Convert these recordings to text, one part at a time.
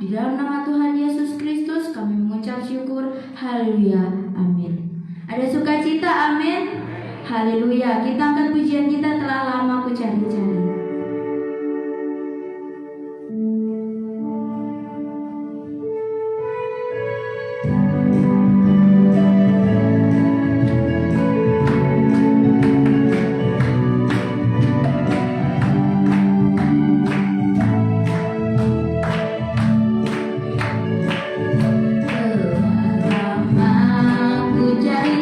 Di dalam nama Tuhan Yesus Kristus kami mengucap syukur. Haleluya. Amin. Ada sukacita, amin. Haleluya. Kita angkat pujian kita, telah lama aku cari-cari.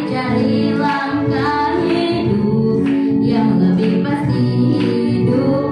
Cari langkah hidup yang lebih pasti, hidup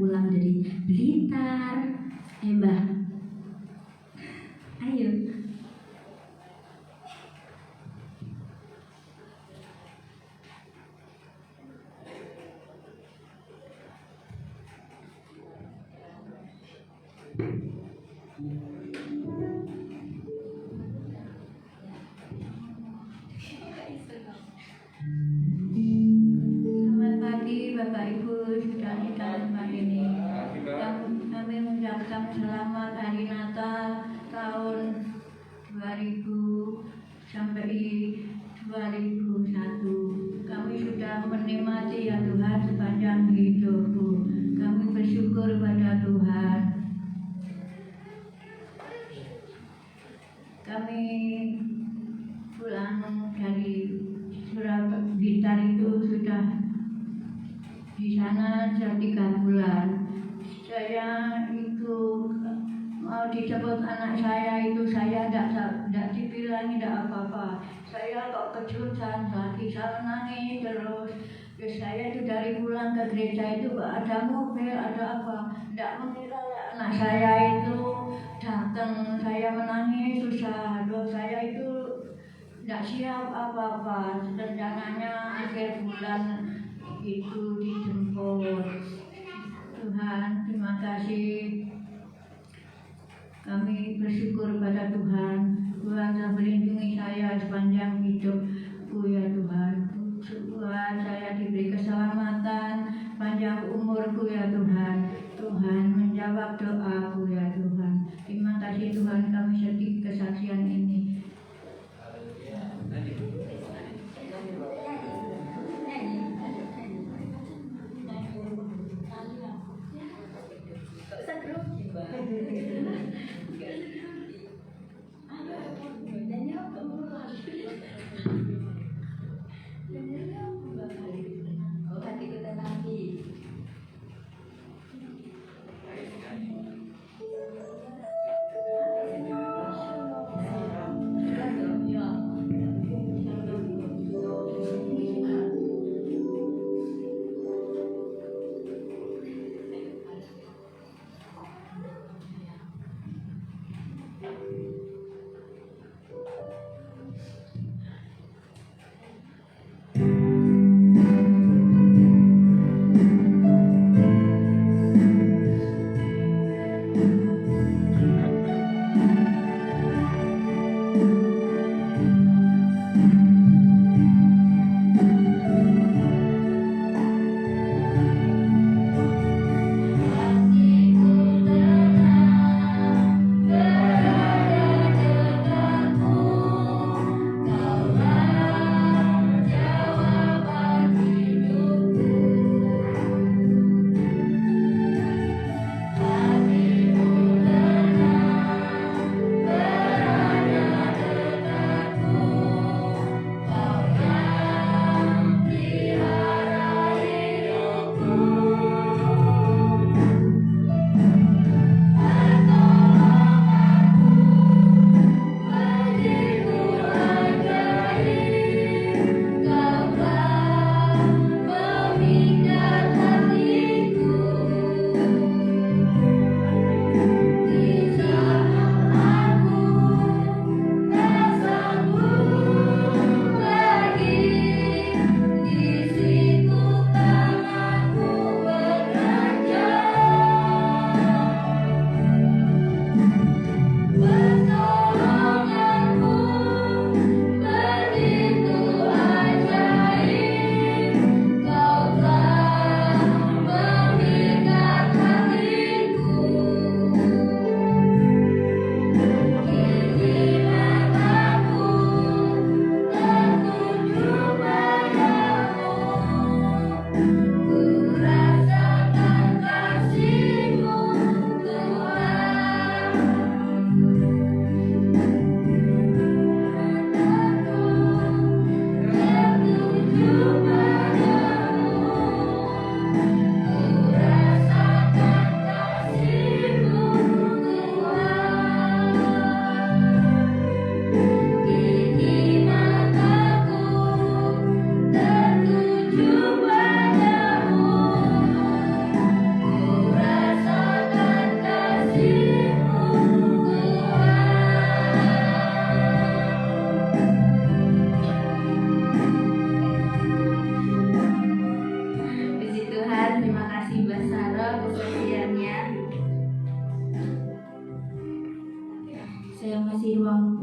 pulang dari Blitar. Mbah, ayo. Selamat pagi Bapak Ibu, saudara-saudara semua ini. Kami mengucapkan selamat hari Natal tahun 2000 sampai 2001. Kami sudah menikmati ya Tuhan sepanjang hidupku. Kami bersyukur pada Tuhan. Kami pulang dari Blitar itu sudah di sana sudah 3 bulan. Saya itu mau disebut anak saya itu saya tidak dibilang tidak apa-apa. Saya kok kejutan lagi, saya nangis terus. Terus saya itu dari pulang ke gereja itu ada mobil, ada apa, tidak mengira ya anak saya itu datang. Saya menangis susah, terus saya itu tidak siap apa-apa. Rencananya akhir bulan itu dijemput. Tuhan, terima kasih. Kami bersyukur pada Tuhan. Tuhan telah melindungi saya sepanjang hidupku ya Tuhan. Tuhan, saya diberi keselamatan panjang umurku ya Tuhan. Tuhan menjawab doaku ya Tuhan. Terima kasih Tuhan, kami sedih kesaksian ini.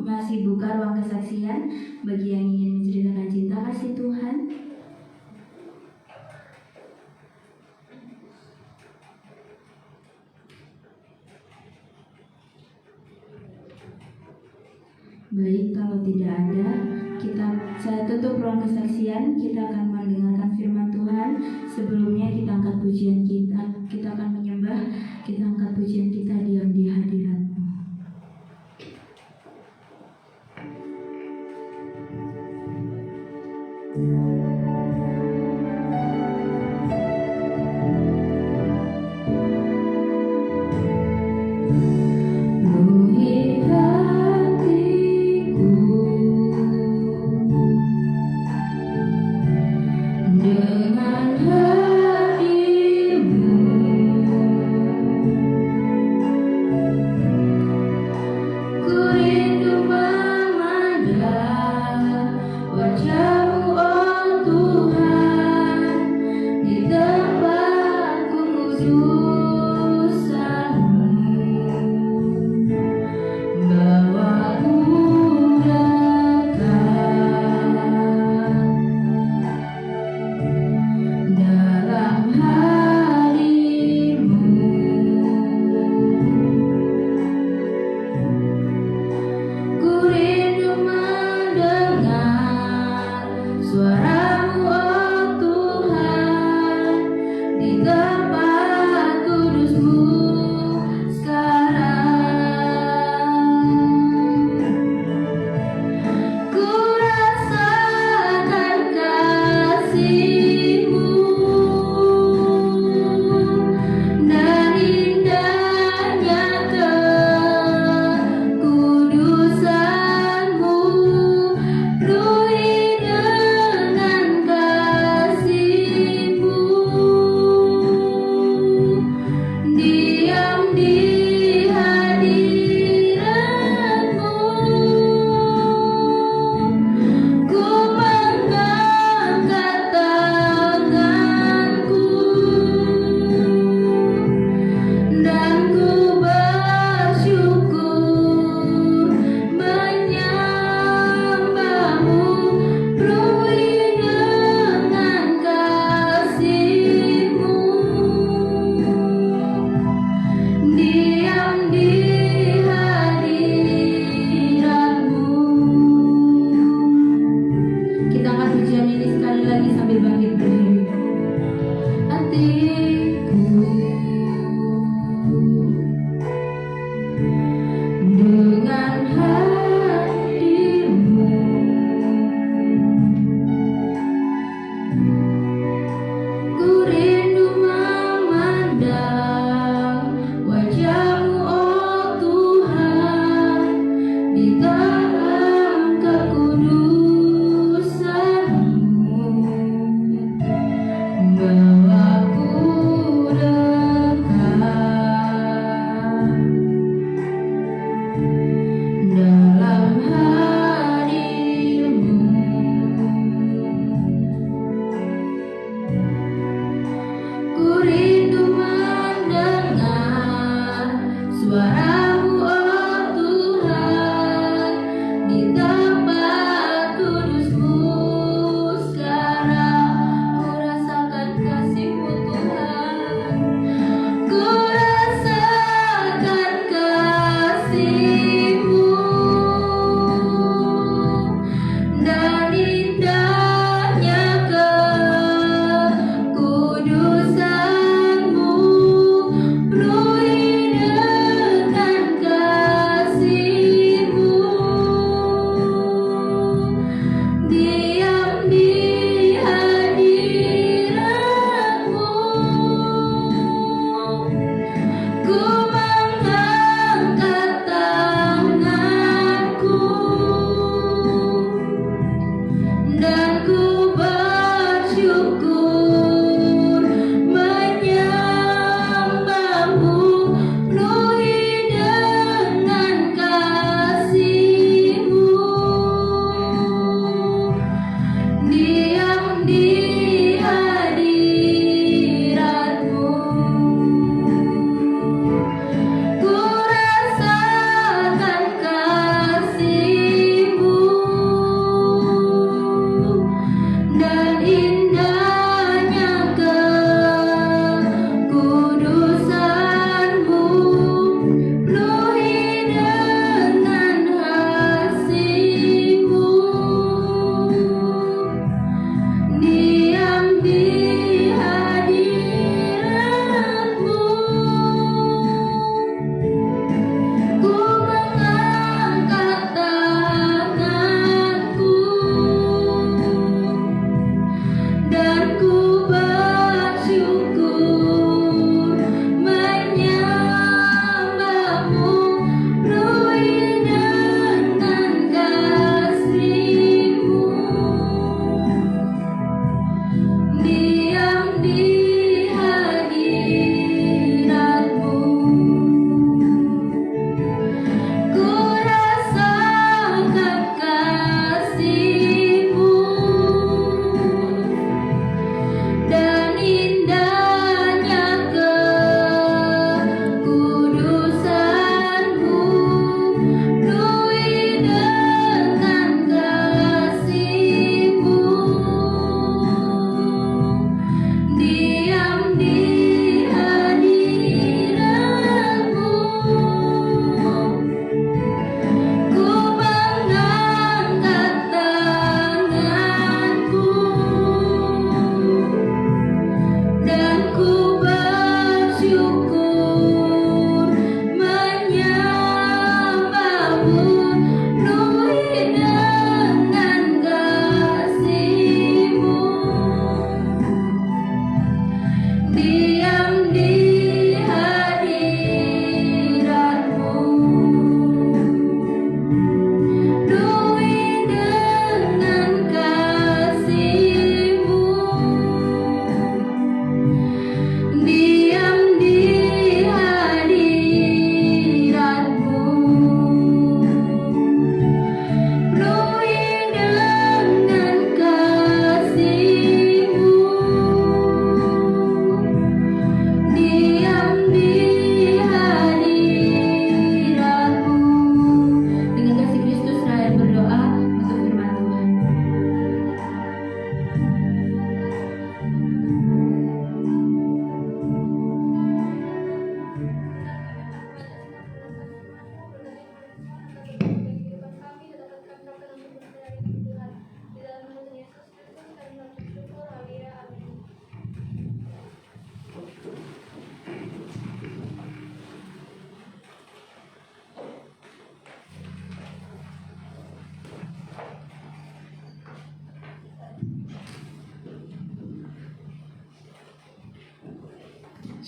masih buka ruang kesaksian bagi yang ingin menceritakan cinta kasih Tuhan. Baik, kalau tidak ada, saya tutup ruang kesaksian. Kita akan mendengarkan firman Tuhan. Sebelumnya kita angkat pujian kita akan menyembah. Kita angkat pujian kita, diam di hadirat-Mu. Suaramu, oh Tuhan, di tempatku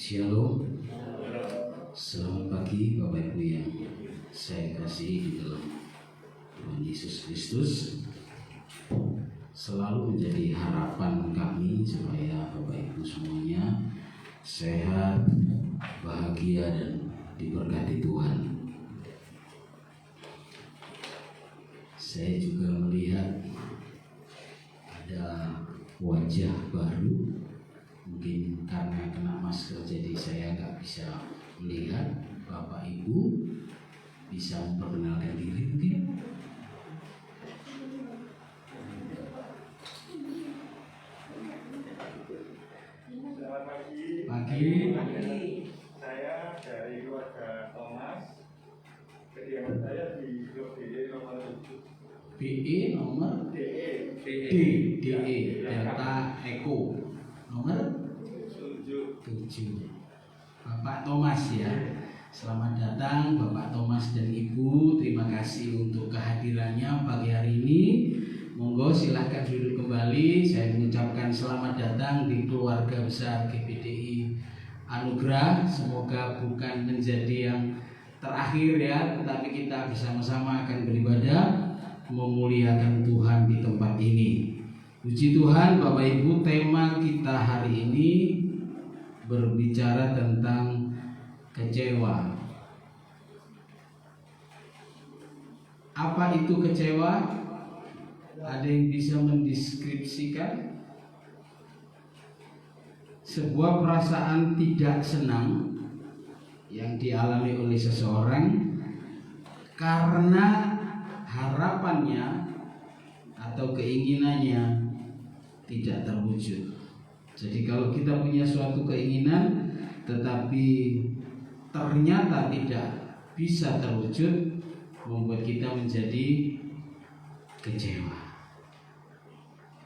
Shalom. Selamat pagi Bapak Ibu yang saya kasihi di dalam Tuhan Yesus Kristus. Selalu menjadi harapan kami supaya Bapak Ibu semuanya sehat, bahagia, dan diberkati Tuhan. Saya juga melihat ada wajah baru. Mungkin karena kena masker jadi saya nggak bisa melihat. Bapak Ibu bisa memperkenalkan diri mungkin. Selamat Pagi. Saya dari keluarga Thomas. Kediaman saya di Blok DE nomor 7. BE nomor DE DE Delta Eko nomor 7. 7. Bapak Thomas ya. Selamat datang Bapak Thomas dan Ibu. Terima kasih untuk kehadirannya pagi hari ini. Monggo silahkan duduk kembali. Saya mengucapkan selamat datang di keluarga besar GPDI Anugerah. Semoga bukan menjadi yang terakhir ya, tetapi kita bersama-sama akan beribadah memuliakan Tuhan di tempat ini. Puji Tuhan Bapak Ibu, tema kita hari ini berbicara tentang kecewa. Apa itu kecewa? Ada yang bisa mendeskripsikan? Sebuah perasaan tidak senang yang dialami oleh seseorang karena harapannya atau keinginannya tidak terwujud. Jadi kalau kita punya suatu keinginan tetapi ternyata tidak bisa terwujud, membuat kita menjadi kecewa.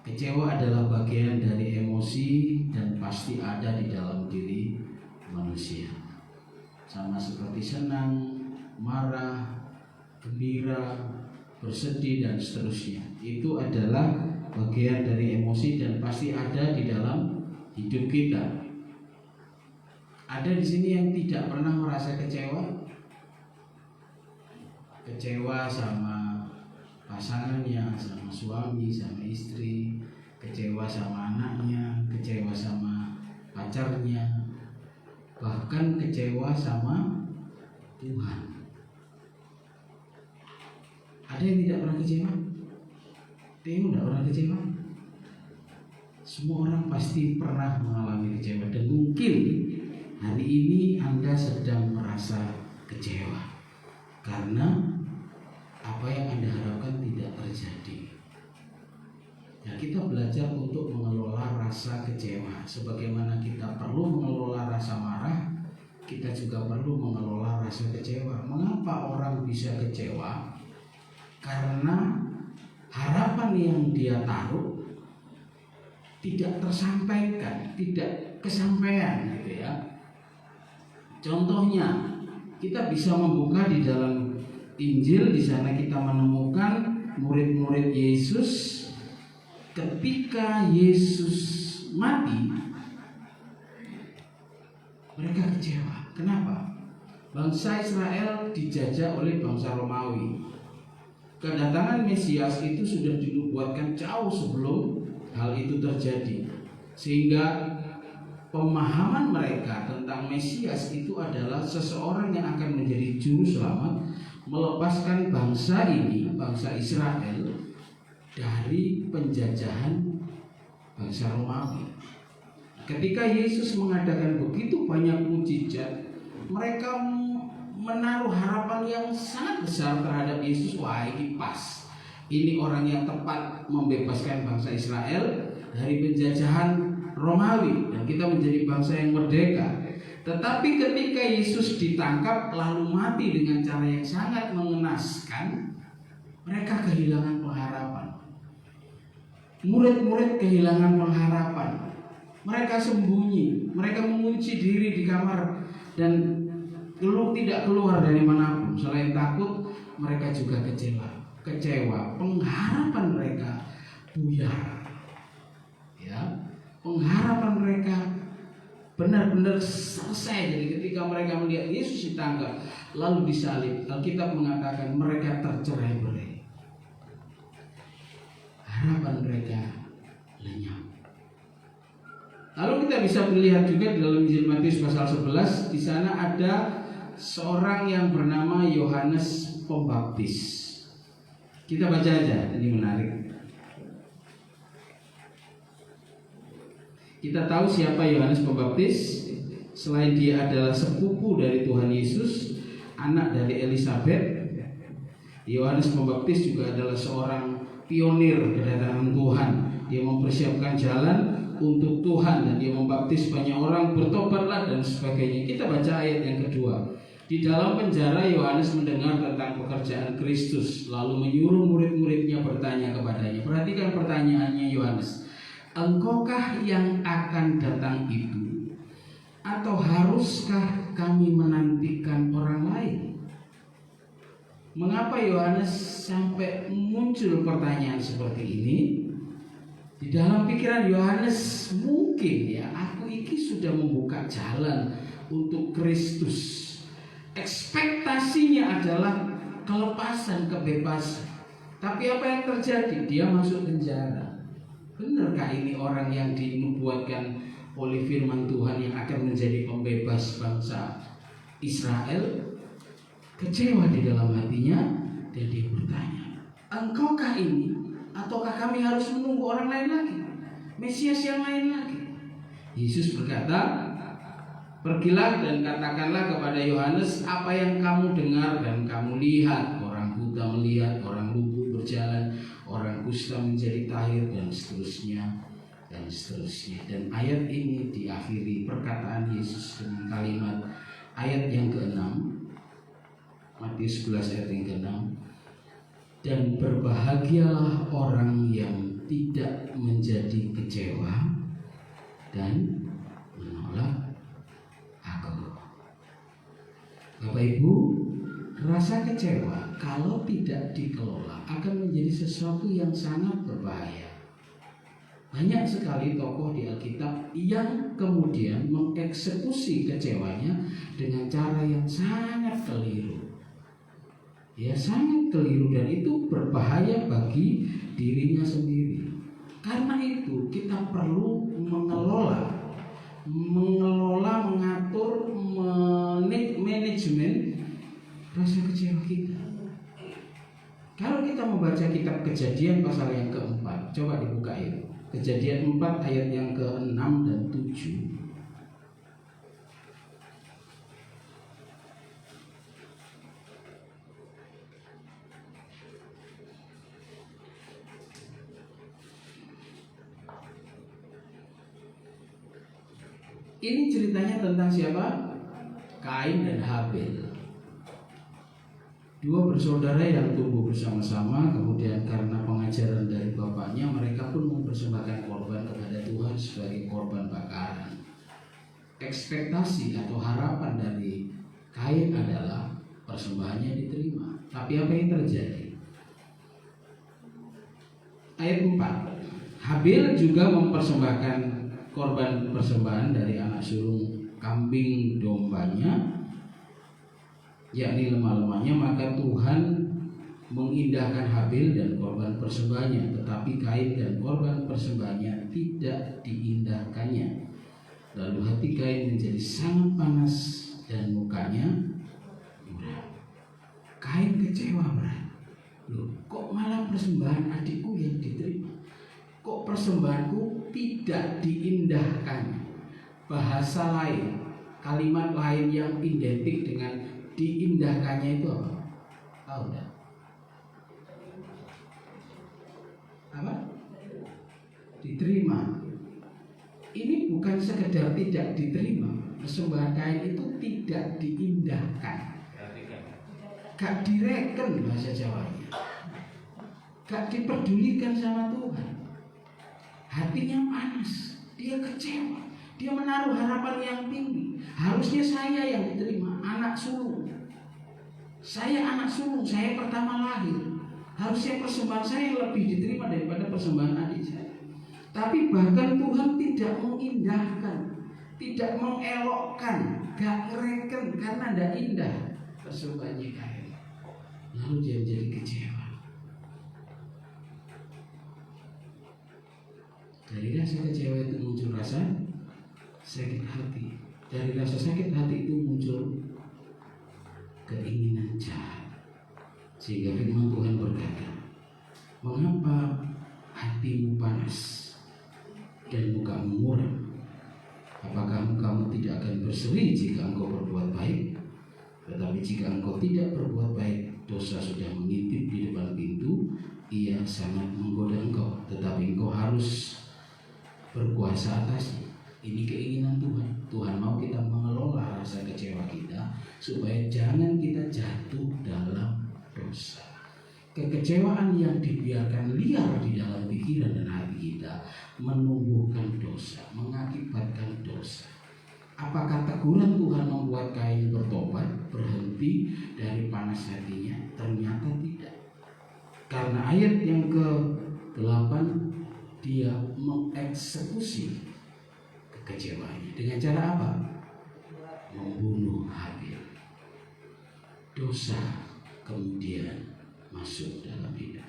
Kecewa adalah bagian dari emosi dan pasti ada di dalam diri manusia. Sama seperti senang, marah, gembira, bersedih dan seterusnya. Itu adalah bagian dari emosi dan pasti ada di dalam hidup kita. Ada di sini yang tidak pernah merasa kecewa? Kecewa sama pasangannya, sama suami, sama istri, kecewa sama anaknya, kecewa sama pacarnya, bahkan kecewa sama Tuhan. Ada yang tidak pernah kecewa? Teo tidak pernah kecewa? Semua orang pasti pernah mengalami kecewa. Dan mungkin hari ini Anda sedang merasa kecewa karena apa yang Anda harapkan tidak terjadi. Nah, kita belajar untuk mengelola rasa kecewa. Sebagaimana kita perlu mengelola rasa marah, kita juga perlu mengelola rasa kecewa. Mengapa orang bisa kecewa? Karena harapan yang dia taruh tidak tersampaikan, tidak kesampaian gitu ya. Contohnya, kita bisa membuka di dalam Injil, di sana kita menemukan murid-murid Yesus ketika Yesus mati, mereka kecewa. Kenapa? Bangsa Israel dijajah oleh bangsa Romawi. Kedatangan Mesias itu sudah dinubuatkan jauh sebelum hal itu terjadi, sehingga pemahaman mereka tentang Mesias itu adalah seseorang yang akan menjadi juru selamat, melepaskan bangsa ini, bangsa Israel, dari penjajahan bangsa Romawi. Ketika Yesus mengadakan begitu banyak mukjizat, mereka menaruh harapan yang sangat besar terhadap Yesus. Wah, ini pas, ini orang yang tepat membebaskan bangsa Israel dari penjajahan Romawi dan kita menjadi bangsa yang merdeka. Tetapi ketika Yesus ditangkap lalu mati dengan cara yang sangat mengenaskan, mereka kehilangan pengharapan. Murid-murid kehilangan pengharapan. Mereka sembunyi, mereka mengunci diri di kamar dan tidak keluar dari manapun. Selain takut, mereka juga kecewa. Pengharapan mereka buyar. Ya, pengharapan mereka benar-benar selesai. Jadi ketika mereka melihat Yesus ditangkap lalu disalib, Alkitab mengatakan mereka tercerai-berai. Harapan mereka lenyap. Lalu kita bisa melihat juga di dalam Injil Matius pasal 11, di sana ada seorang yang bernama Yohanes Pembaptis. Kita baca aja, ini menarik. Kita tahu siapa Yohanes Pembaptis. Selain dia adalah sepupu dari Tuhan Yesus, anak dari Elisabet, Yohanes Pembaptis juga adalah seorang pionir kedatangan Tuhan. Dia mempersiapkan jalan untuk Tuhan dan dia membaptis banyak orang, bertobatlah dan sebagainya. Kita baca ayat yang kedua. Di dalam penjara Yohanes mendengar tentang pekerjaan Kristus, lalu menyuruh murid-muridnya bertanya kepadanya. Perhatikan pertanyaannya Yohanes. Engkaukah yang akan datang itu? Atau haruskah kami menantikan orang lain? Mengapa Yohanes sampai muncul pertanyaan seperti ini? Di dalam pikiran Yohanes mungkin ya, aku ini sudah membuka jalan untuk Kristus. Ekspektasinya adalah kelepasan, kebebasan. Tapi apa yang terjadi? Dia masuk penjara. Benarkah ini orang yang dinubuatkan oleh firman Tuhan yang akan menjadi pembebas bangsa Israel? Kecewa di dalam hatinya dan dia bertanya, engkaukah ini? Ataukah kami harus menunggu orang lain lagi? Mesias yang lain lagi? Yesus berkata, pergilah dan katakanlah kepada Yohanes apa yang kamu dengar dan kamu lihat. Orang buta melihat, orang lumpuh berjalan, orang kusta menjadi tahir, dan seterusnya dan seterusnya. Dan ayat ini diakhiri perkataan Yesus dengan kalimat ayat yang ke-6, Matius 11 ayat yang ke-6. Dan berbahagialah orang yang tidak menjadi kecewa dan menolak aku. Bapak Ibu, rasa kecewa kalau tidak dikelola akan menjadi sesuatu yang sangat berbahaya. Banyak sekali tokoh di Alkitab yang kemudian mengeksekusi kecewanya dengan cara yang sangat keliru. Ya, sangat keliru, dan itu berbahaya bagi dirinya sendiri. Karena itu kita perlu mengelola, mengatur, manajemen rasa kecewa kita. Kalau kita membaca kitab Kejadian pasal yang ke-4, coba dibuka itu. Kejadian 4 ayat yang ke-6 dan 7. Ini ceritanya tentang siapa? Kain dan Habil. Dua bersaudara yang tumbuh bersama-sama, kemudian karena pengajaran dari bapaknya, mereka pun mempersembahkan korban kepada Tuhan sebagai korban bakaran. Ekspektasi atau harapan dari Kain adalah persembahannya diterima. Tapi apa yang terjadi? Ayat 4. Habil juga mempersembahkan korban persembahan dari anak sulung kambing dombanya, yakni lemah-lemahnya. Maka Tuhan mengindahkan Habil dan korban persembahannya, tetapi Kain dan korban persembahannya tidak diindahkannya. Lalu hati Kain menjadi sangat panas dan mukanya muram. Kain kecewa berat. Loh, kok malah persembahan adikku yang diterima? Kok persembahanku tidak diindahkan? Bahasa lain, kalimat lain yang identik dengan diindahkannya itu apa? Tahu enggak? Apa? Diterima. Ini bukan sekedar tidak diterima. Persembahan Kain itu tidak diindahkan. Gak direken bahasa Jawanya. Gak dipedulikan sama Tuhan. Hatinya panas, dia kecewa, dia menaruh harapan yang tinggi. Harusnya saya yang diterima, anak sulung. Saya anak sulung, saya pertama lahir. Harusnya persembahan saya lebih diterima daripada persembahan adik saya. Tapi bahkan Tuhan tidak mengindahkan tidak mengelokkan, gak ngereken karena tidak indah persembahannya Kain. Lalu dia menjadi kecewa. Dari rasa kecewa itu muncul rasa sakit hati. Dari rasa sakit hati itu muncul keinginan jahat. Sehingga firman Tuhan berkata, mengapa hatimu panas dan mukamu muram? Apakah kamu tidak akan berseri jika engkau berbuat baik? Tetapi jika engkau tidak berbuat baik, dosa sudah mengintip di depan pintu, ia sangat menggoda engkau, tetapi engkau harus berkuasa atasnya. Ini keinginan Tuhan. Tuhan mau kita mengelola rasa kecewa kita supaya jangan kita jatuh dalam dosa. Kekecewaan yang dibiarkan liar di dalam pikiran dan hati kita menumbuhkan dosa, mengakibatkan dosa. Apakah teguran Tuhan membuat Kain bertobat, berhenti dari panas hatinya? Ternyata tidak. Karena ayat yang ke-8, dia mengeksekusi kekecewaannya. Dengan cara apa? Membunuh Habil. Dosa kemudian masuk dalam hidup.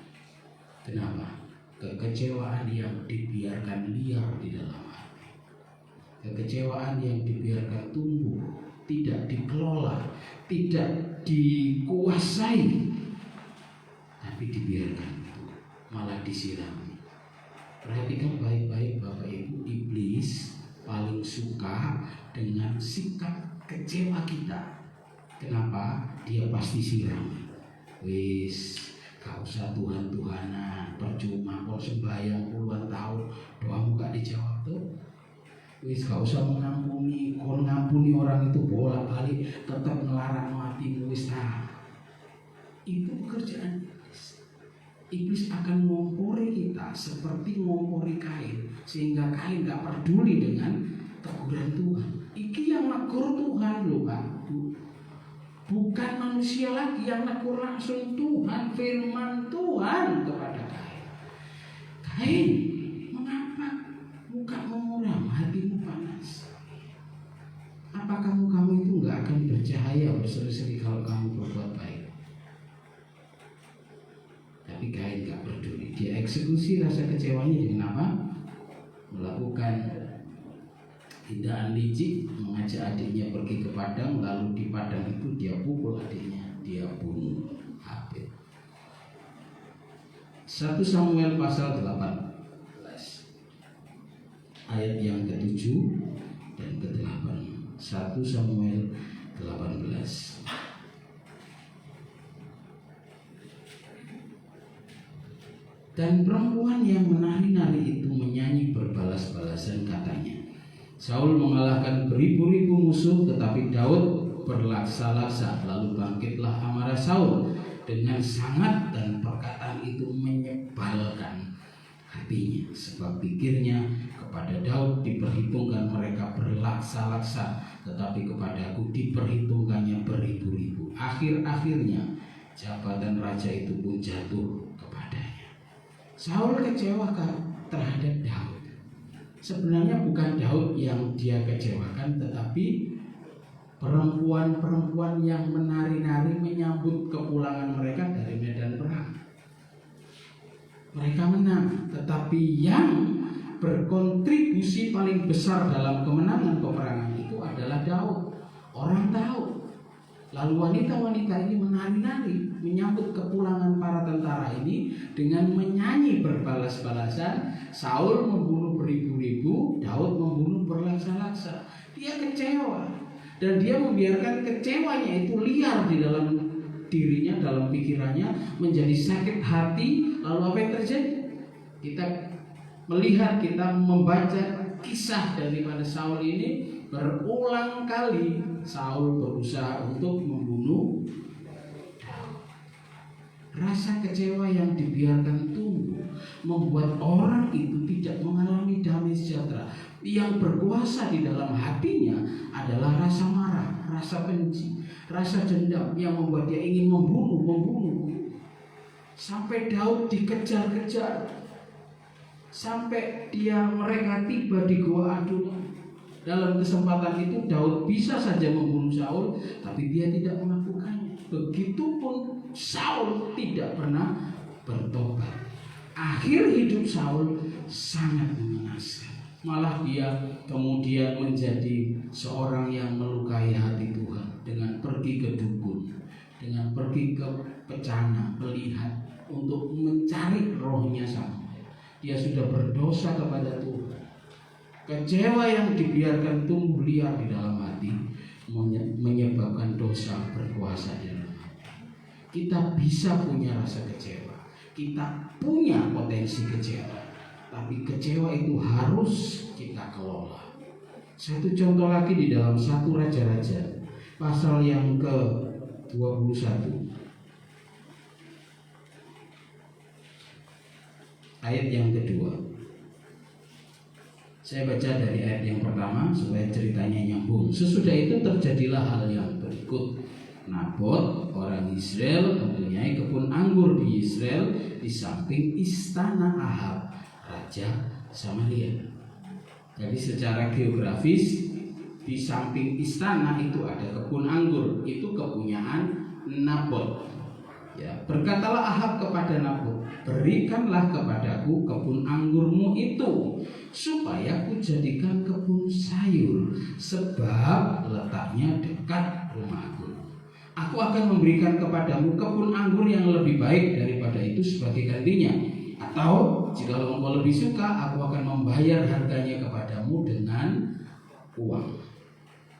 Kenapa? Kekecewaan yang dibiarkan liar di dalam hati, kekecewaan yang dibiarkan tumbuh, tidak dikelola, tidak dikuasai, tapi dibiarkan itu malah disirami. Perhatikan baik-baik Bapak Ibu, iblis paling suka dengan sikap kecewa kita. Kenapa? Dia pasti sirami. Wis, gak usah Tuhan-Tuhanan, percuma kau sembahyang puluhan tahun, doamu gak dijawab tuh. Wis, gak usah mengampuni, kau ngampuni orang itu bolak-balik tetap melarang matimu. Wis, itu pekerjaan iblis. Iblis akan ngompori kita seperti ngompori Kain, sehingga Kain gak peduli dengan teguran Tuhan. Iki yang negur Tuhan loh Pak. Bukan manusia lagi yang negur, langsung Tuhan, firman Tuhan kepada Kain. Kain, mengapa mukamu muram, hatimu panas? Apakah mukamu itu gak akan bercahaya berseri-seri kalau kamu berbuat baik? Tapi Kain gak peduli. Dia eksekusi rasa kecewanya dengan apa? Melakukan tindakan licik, mengajak adiknya pergi ke padang, lalu di padang itu dia pukul adiknya, dia bunuh Habil. 1 Samuel pasal 18 ayat yang ke-7 dan ke-8. 1 Samuel 18. Dan perempuan yang menari-nari itu menyanyi berbalas-balasan, katanya, Saul mengalahkan beribu-ribu musuh, tetapi Daud berlaksa-laksa. Lalu bangkitlah amarah Saul dengan sangat, dan perkataan itu menyebalkan hatinya, sebab pikirnya, kepada Daud diperhitungkan mereka berlaksa-laksa, tetapi kepada aku diperhitungkannya beribu-ribu. Akhir-akhirnya jabatan raja itu pun jatuh kepadanya. Saul kecewa terhadap Daud. Sebenarnya bukan Daud yang dia kecewakan, tetapi perempuan-perempuan yang menari-nari menyambut kepulangan mereka dari medan perang. Mereka menang, tetapi yang berkontribusi paling besar dalam kemenangan peperangan itu adalah Daud. Orang tahu. Lalu wanita-wanita ini menari-nari menyambut kepulangan para tentara ini dengan menyanyi berbalas-balasan. Saul membunuh beribu-ribu, Daud membunuh berlaksa-laksa. Dia kecewa, dan dia membiarkan kecewanya itu liar di dalam dirinya, dalam pikirannya, menjadi sakit hati. Lalu apa yang terjadi? Kita melihat, kita membaca kisah daripada Saul ini. Berulang kali Saul berusaha untuk membunuh Daud. Rasa kecewa yang dibiarkan tumbuh membuat orang itu tidak mengalami damai sejahtera. Yang berkuasa di dalam hatinya adalah rasa marah, rasa benci, rasa dendam yang membuat dia ingin membunuh. Sampai Daud dikejar-kejar, sampai mereka tiba di Gua Adullam. Dalam kesempatan itu Daud bisa saja membunuh Saul, tapi dia tidak melakukannya. Begitupun Saul tidak pernah bertobat. Akhir hidup Saul sangat mengenaskan. Malah dia kemudian menjadi seorang yang melukai hati Tuhan dengan pergi ke dukun, dengan pergi ke pecana, melihat untuk mencari rohnya Samuel. Dia sudah berdosa kepada Tuhan. Kecewa yang dibiarkan tumbuh liar di dalam hati menyebabkan dosa berkuasa di dalam hati. Kita bisa punya rasa kecewa, kita punya potensi kecewa, tapi kecewa itu harus kita kelola. Satu contoh lagi di dalam 1 Raja-Raja pasal yang ke-21 ayat yang kedua. Saya baca dari ayat yang pertama supaya ceritanya nyambung. Sesudah itu terjadilah hal yang berikut. Nabot orang Israel mempunyai kebun anggur di Israel di samping istana Ahab raja Samaria. Jadi secara geografis di samping istana itu ada kebun anggur, itu kepunyaan Nabot. Ya, berkatalah Ahab kepada Nabot, berikanlah kepadaku kebun anggurmu itu, supaya kujadikan kebun sayur, sebab letaknya dekat rumahku. Aku akan memberikan kepadamu kebun anggur yang lebih baik daripada itu sebagai gantinya. Atau jika engkau lebih suka, aku akan membayar harganya kepadamu dengan uang.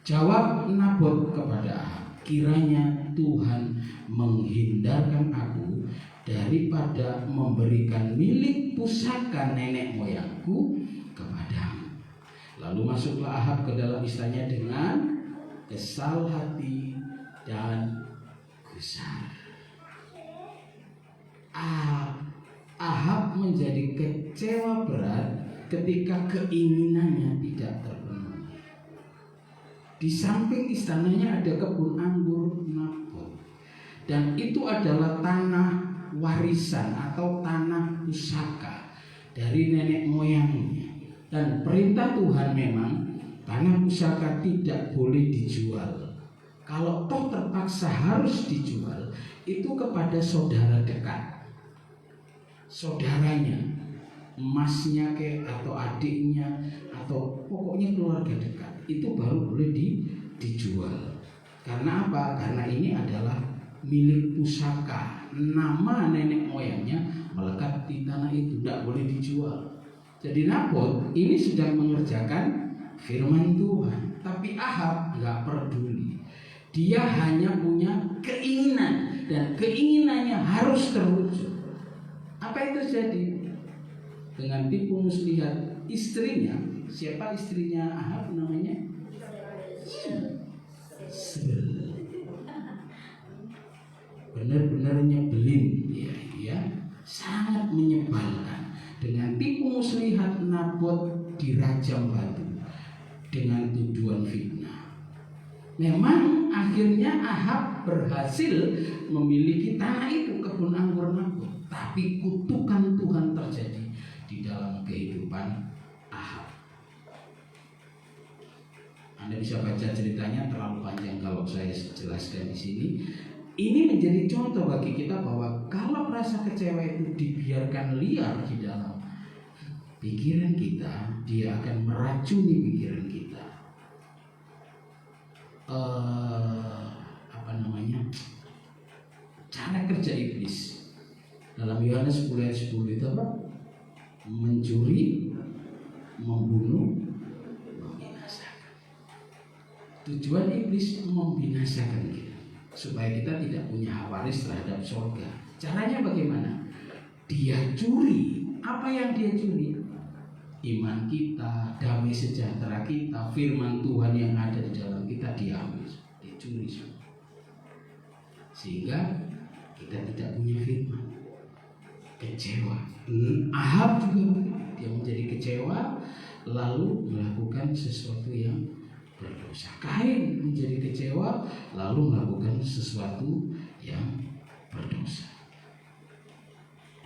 Jawab Nabot kepada Ahab, kiranya Tuhan menghindarkan aku daripada memberikan milik pusaka nenek moyangku kepadamu. Lalu masuklah Ahab ke dalam istananya dengan kesal hati dan gusar. Ahab menjadi kecewa berat ketika keinginannya tidak terpenuhi. Di samping istananya ada kebun anggur Nabot, dan itu adalah tanah warisan atau tanah pusaka dari nenek moyangnya. Dan perintah Tuhan memang tanah pusaka tidak boleh dijual. Kalau toh terpaksa harus dijual, itu kepada saudara dekat, saudaranya, emasnya atau adiknya, atau pokoknya keluarga dekat, itu baru boleh dijual. Karena apa? Karena ini adalah milik pusaka, nama nenek moyangnya melekat di tanah itu, tidak boleh dijual. Jadi Nabot ini sedang mengerjakan firman Tuhan, tapi Ahab nggak peduli. Dia hanya punya keinginan, dan keinginannya harus terwujud. Apa yang terjadi? Dengan tipu muslihat istrinya, siapa istrinya Ahab namanya? Sebel. Benar-benar nyebelin ya, sangat menyebalkan. Dengan tipu muslihat Nabot dirajam batu dengan tujuan fitnah. Memang akhirnya Ahab berhasil memiliki tanah itu, kebun anggur Nabot, tapi kutukan Tuhan terjadi di dalam kehidupan Ahab. Anda bisa baca ceritanya, terlalu panjang kalau saya jelaskan di sini. Ini menjadi contoh bagi kita bahwa kalau rasa kecewa itu dibiarkan liar di dalam pikiran kita, dia akan meracuni pikiran kita. Cara kerja iblis dalam Yohanes 10 ayat 10 itu apa? Mencuri, membunuh, membinasakan. Tujuan iblis membinasakan kita supaya kita tidak punya hak waris terhadap surga. Caranya bagaimana? Dia curi. Apa yang dia curi? Iman kita, damai sejahtera kita, firman Tuhan yang ada di dalam kita diambil, dicuri semua. Sehingga kita tidak punya firman. Kecewa. Ahab juga dia menjadi kecewa, lalu melakukan sesuatu yang berdosa. Kain menjadi kecewa, lalu melakukan sesuatu yang berdosa.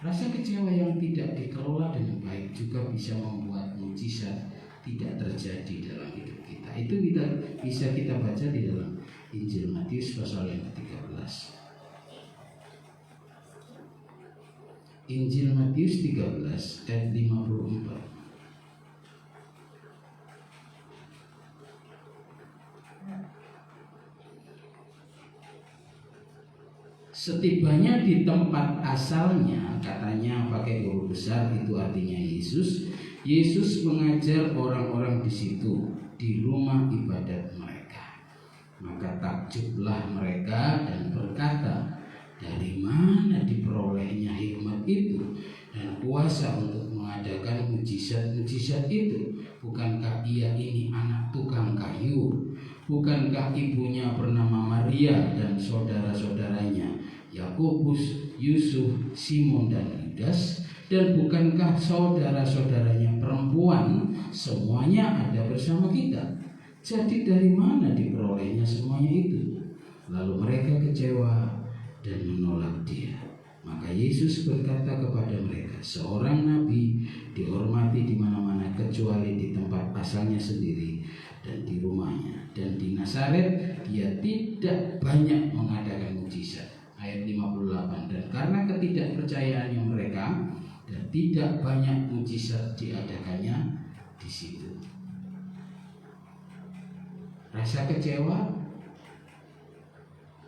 Rasa kecewa yang tidak dikelola dengan baik juga bisa membuat mukjizat tidak terjadi dalam hidup kita. Itu kita bisa kita baca di dalam Injil Matius pasal yang ke-13. Injil Matius 13 ayat 54. Setibanya di tempat asalnya, katanya pakai huruf besar, itu artinya Yesus. Yesus mengajar orang-orang di situ, di rumah ibadat mereka. Maka takjublah mereka dan berkata, dari mana diperolehnya hikmat itu dan kuasa untuk mengadakan mujizat-mujizat itu? Bukankah ia ini anak tukang kayu? Bukankah ibunya bernama Maria dan saudara-saudaranya Yakobus, Yusuf, Simon dan Yudas? Dan bukankah saudara-saudaranya perempuan semuanya ada bersama kita? Jadi dari mana diperolehnya semuanya itu? Lalu mereka kecewa dan menolak dia. Maka Yesus berkata kepada mereka, seorang nabi dihormati di mana-mana kecuali di tempat asalnya sendiri dan di rumahnya. Dan di Nazaret dia tidak banyak mengadakan mujizat. Ayat 58. Dan karena ketidakpercayaannya mereka dan tidak banyak mujizat diadakannya di situ. Rasa kecewa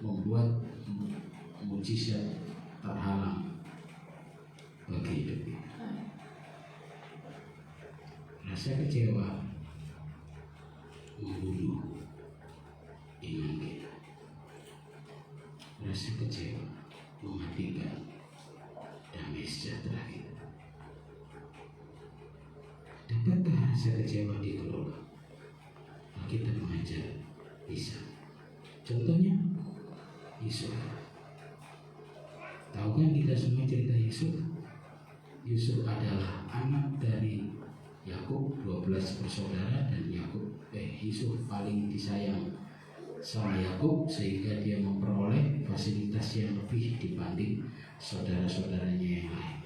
membuat mujizat terhalang bagi hidup kita. Rasa kecewa membunuh iman kita. Rasa kecewa mematikan damai sejahtera kita. Dapatkah rasa kecewa dikelola? Kita mengajar bisa. Contohnya Yusuf. Tahu kan kita semua cerita Yusuf? Yusuf adalah anak dari Yakub, 12 bersaudara, dan Yusuf paling disayang sama Yakub sehingga dia memperoleh fasilitas yang lebih dibanding saudara-saudaranya yang lain.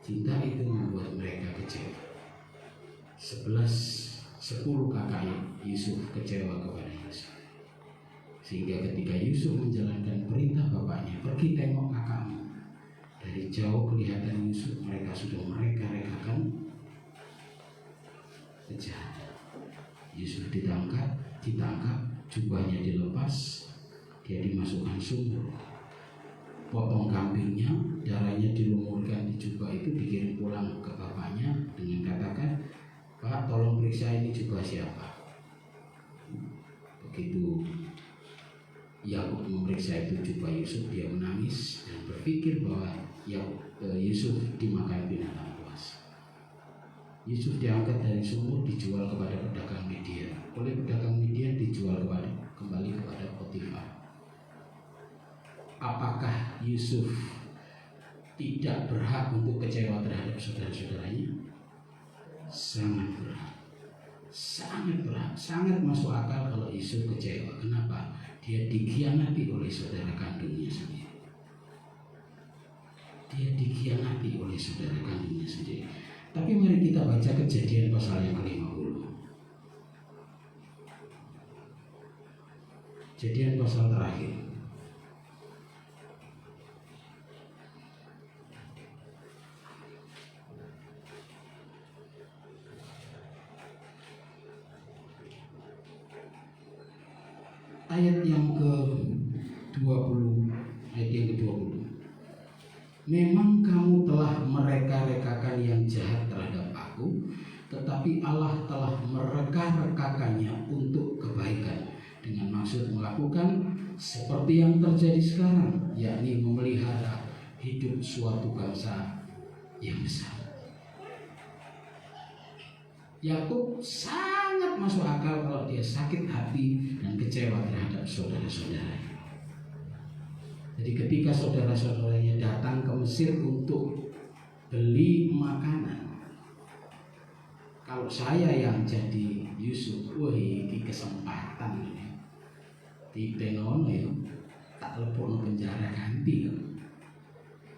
Cinta itu membuat mereka kecewa. 10 kakaknya Yusuf kecewa kepada Yusuf. Sehingga ketika Yusuf menjalankan perintah bapaknya, pergi tengok kakakmu, dari jauh kelihatan Yusuf mereka sudah mereka-rekakan kejahatan. Yusuf ditangkap, jubahnya dilepas, dia dimasukkan sumur, potong kambingnya, darahnya dilumurkan di jubah itu, dikirim pulang ke bapaknya dengan katakan, Pak, tolong periksa ini jubah siapa. Begitu Yakub memeriksa itu jubah Yusuf, dia menangis dan berpikir bahwa Yusuf dimakan binatang buas. Yusuf diangkat dari sumur, dijual kepada pedagang Midian. Oleh pedagang Midian dijual kembali kepada Potifar. Apakah Yusuf tidak berhak untuk kecewa terhadap saudara-saudaranya? Sangat berhak. Sangat masuk akal kalau Yusuf kecewa. Kenapa? Dia dikhianati oleh saudara kandungnya sendiri. Tapi mari kita baca Kejadian pasal yang ke-50. Kejadian pasal terakhir. Ayat yang ke-20, ayat yang ke-20. Memang kamu telah mereka-rekakan yang jahat terhadap aku, tetapi Allah telah mereka-rekakannya untuk kebaikan, dengan maksud melakukan seperti yang terjadi sekarang, yakni memelihara hidup suatu bangsa yang besar. Yakub sangat masuk akal kalau dia sakit hati dan kecewa terhadap saudara-saudaranya. Jadi ketika saudara-saudaranya datang ke Mesir untuk beli makanan, kalau saya yang jadi Yusuf, wah ini kesempatan ini. Tipe nono ya, tak lepok penjara ganti ya.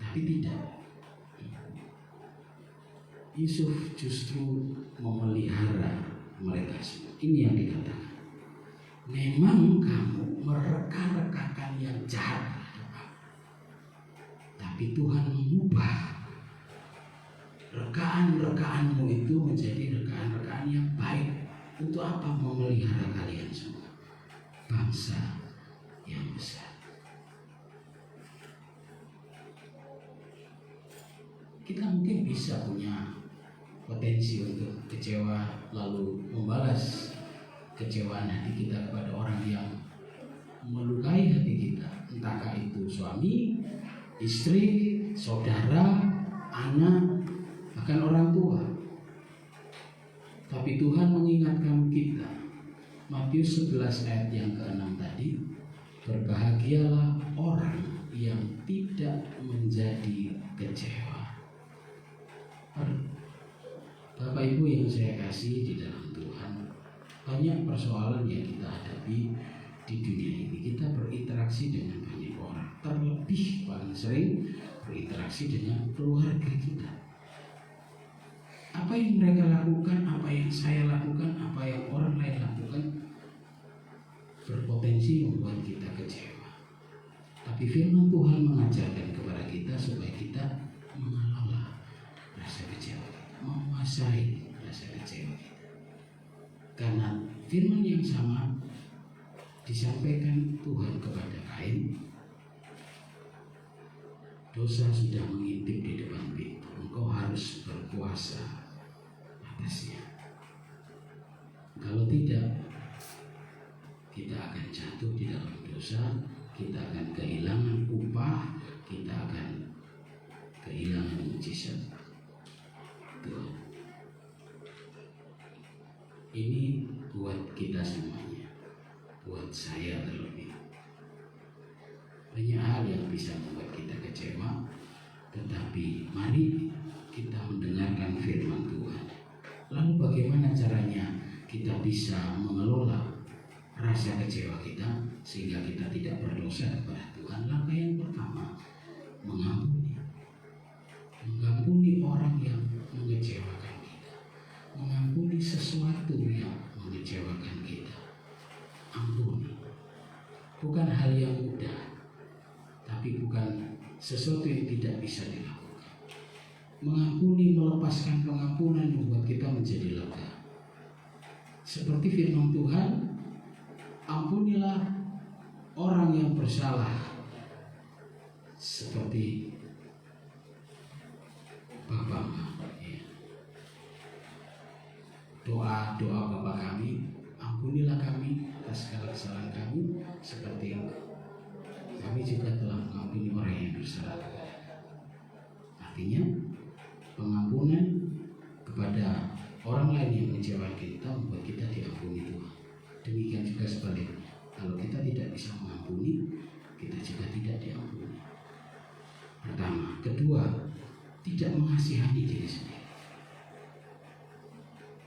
Tapi tidak. Yusuf justru memelihara mereka semua. Ini yang dikatakan. Memang kamu mereka-rekakan yang jahat, tapi Tuhan mengubah rekaan-rekaanmu itu menjadi rekaan-rekaan yang baik. Untuk apa? Memelihara kalian semua, bangsa yang besar. Kita mungkin bisa punya potensi untuk kecewa, lalu membalas kecewaan hati kita kepada orang yang melukai hati kita, entahkah itu suami, istri, saudara, anak, bahkan orang tua. Tapi Tuhan mengingatkan kita, Matius 11 ayat yang ke-6 tadi, berbahagialah orang yang tidak menjadi kecewa. Bapak Ibu yang saya kasih di dalam Tuhan, banyak persoalan yang kita hadapi di dunia ini. Kita berinteraksi dengan banyak orang, terlebih paling sering berinteraksi dengan keluarga kita. Apa yang mereka lakukan, apa yang saya lakukan, apa yang orang lain lakukan berpotensi membuat kita kecewa. Tapi firman Tuhan mengajarkan kepada kita supaya kita mengelola rasa kecewa kita, menguasai rasa kecewa kita. Karena firman yang sama disampaikan Tuhan kepada Kain, dosa sudah mengintip di depan pintu, engkau harus berkuasa atasnya. Kalau tidak, kita akan jatuh di dalam dosa, kita akan kehilangan upah, kita akan kehilangan mujizat Tuhan. Ini buat kita semuanya, buat saya terlebih. Banyak hal yang bisa membuat kita kecewa, tetapi mari kita mendengarkan firman Tuhan. Lalu bagaimana caranya kita bisa mengelola rasa kecewa kita sehingga kita tidak berdosa kepada Tuhan? Langkah yang pertama, mengampuni. Mengampuni orang yang mengecewakan kita, mengampuni sesuatu yang mengecewakan kita. Ampuni. Bukan hal yang mudah, tapi bukan sesuatu yang tidak bisa dilakukan. Mengampuni, melepaskan pengampunan membuat kita menjadi lega. Seperti firman Tuhan, ampunilah orang yang bersalah seperti Bapa. Doa Bapa kami, ampunilah kami atas segala kesalahan kami seperti kami juga telah mengampuni orang yang bersalah kepada kami. Artinya pengampunan kepada orang lain yang mengecewakan kita membuat kita diampuni Tuhan. Demikian juga sebaliknya, kalau kita tidak bisa mengampuni, kita juga tidak diampuni. Pertama, kedua, tidak mengasihani diri sendiri.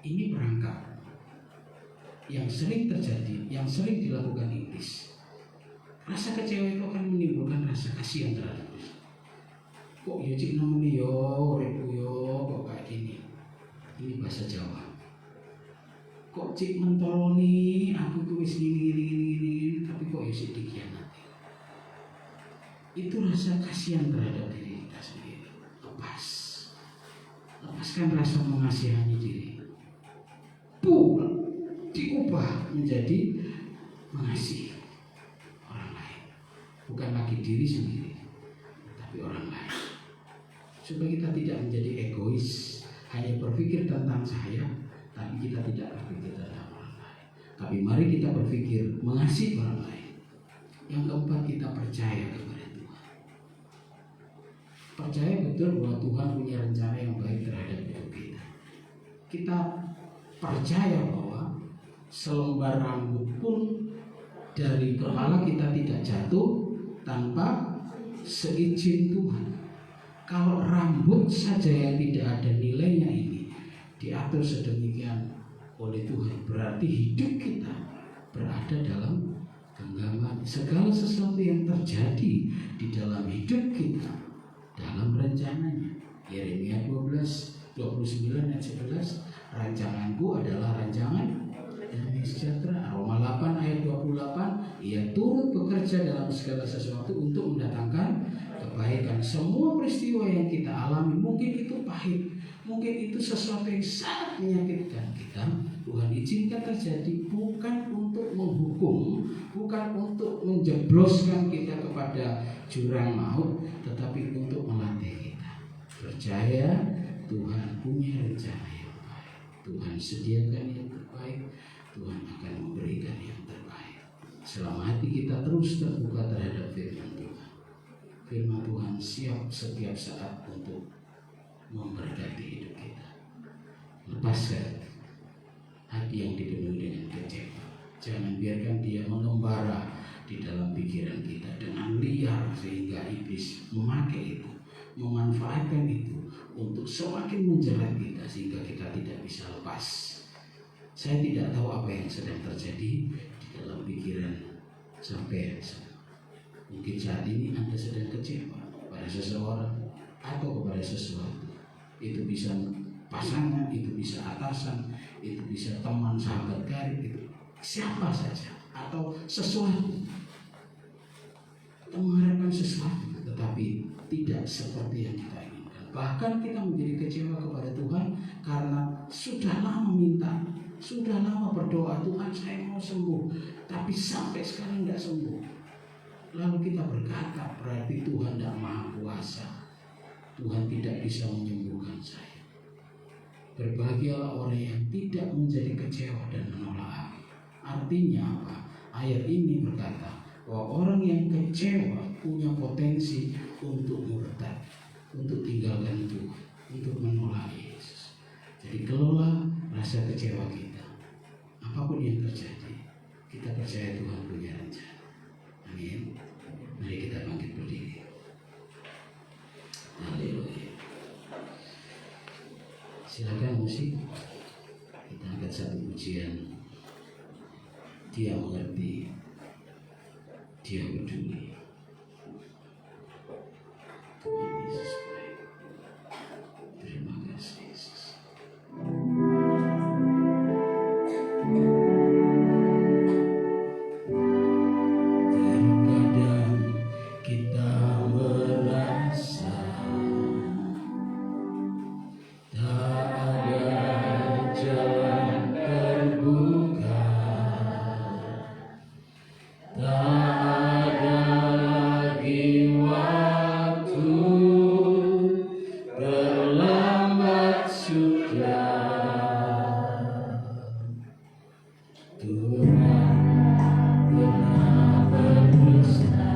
Ini perangkap yang sering terjadi, yang sering dilakukan iblis. Rasa kecewa itu akan menimbulkan rasa kasihan terhadap Kristus. Kok ya cik namanya yo, repu yo, kok kayak gini. Ini bahasa Jawa. Kok cik mentoloni, aku tuh wis gini, tapi kok ya cik dikhianati. Itu rasa kasihan terhadap diri kita sendiri. Lepaskan rasa mengasihani diri. Diubah menjadi mengasihi orang lain, bukan lagi diri sendiri, tapi orang lain. Supaya kita tidak menjadi egois, hanya berpikir tentang saya, tapi kita tidak berpikir tentang orang lain. Tapi mari kita berpikir mengasihi orang lain. Yang keempat, kita percaya kepada Tuhan. Percaya betul bahwa Tuhan punya rencana yang baik terhadap hidup kita. Kita percaya bahwa selembar rambut pun dari kepala kita tidak jatuh tanpa seizin Tuhan. Kalau rambut saja yang tidak ada nilainya ini diatur sedemikian oleh Tuhan, berarti hidup kita berada dalam genggaman. Segala sesuatu yang terjadi di dalam hidup kita dalam rencananya. Yeremia 12:29 bekerja dalam segala sesuatu untuk mendatangkan kebaikan. Semua peristiwa yang kita alami, mungkin itu pahit, mungkin itu sesuatu yang sangat menyakitkan kita, Tuhan izinkan terjadi bukan untuk menghukum, bukan untuk menjebloskan kita kepada jurang maut, tetapi untuk melatih kita. Percaya Tuhan punya rencana yang baik, Tuhan sediakan yang terbaik, Tuhan akan memberikan yang terbaik. Selama hati kita terus terbuka terhadap firman Tuhan, firman Tuhan siap setiap saat untuk memberkati hidup kita. Lepaskan hati yang dipenuhi dengan kecewa. Jangan biarkan dia mengembara di dalam pikiran kita dengan liar, sehingga iblis memakai itu, memanfaatkan itu untuk semakin menjerat kita sehingga kita tidak bisa lepas. Saya tidak tahu apa yang sedang terjadi di dalam pikiran sampai mungkin saat ini Anda sedang kecewa pada seseorang atau kepada sesuatu. Itu bisa pasangan, itu bisa atasan, itu bisa teman, sahabat karib, itu siapa saja, atau sesuatu. Kita mengharapkan sesuatu tetapi tidak seperti yang kita inginkan. Bahkan kita menjadi kecewa kepada Tuhan karena sudah lama minta, sudah lama berdoa, Tuhan saya mau sembuh, tapi sampai sekarang tidak sembuh. Lalu kita berkata berarti Tuhan tidak maha kuasa, Tuhan tidak bisa menyembuhkan saya. Berbahagialah orang yang tidak menjadi kecewa dan menolak aku. Artinya apa? Ayat ini berkata bahwa orang yang kecewa punya potensi untuk murtad, untuk tinggalkan Tuhan, untuk menolak Yesus. Jadi kelola rasa kecewa kita. Apapun yang terjadi, kita percaya Tuhan punya rencana. Amin. Mari kita bangkit berdiri. Haleluya. Silakan musik. Kita angkat satu pujian. Dia mengerti, Dia peduli. Tuhan Yesus baik. Terima kasih Yesus. Terkadang kita merasa tak ada jalan terbuka, tak ada lagi waktu, terlambat sudah. Tuhan pernah berdusta,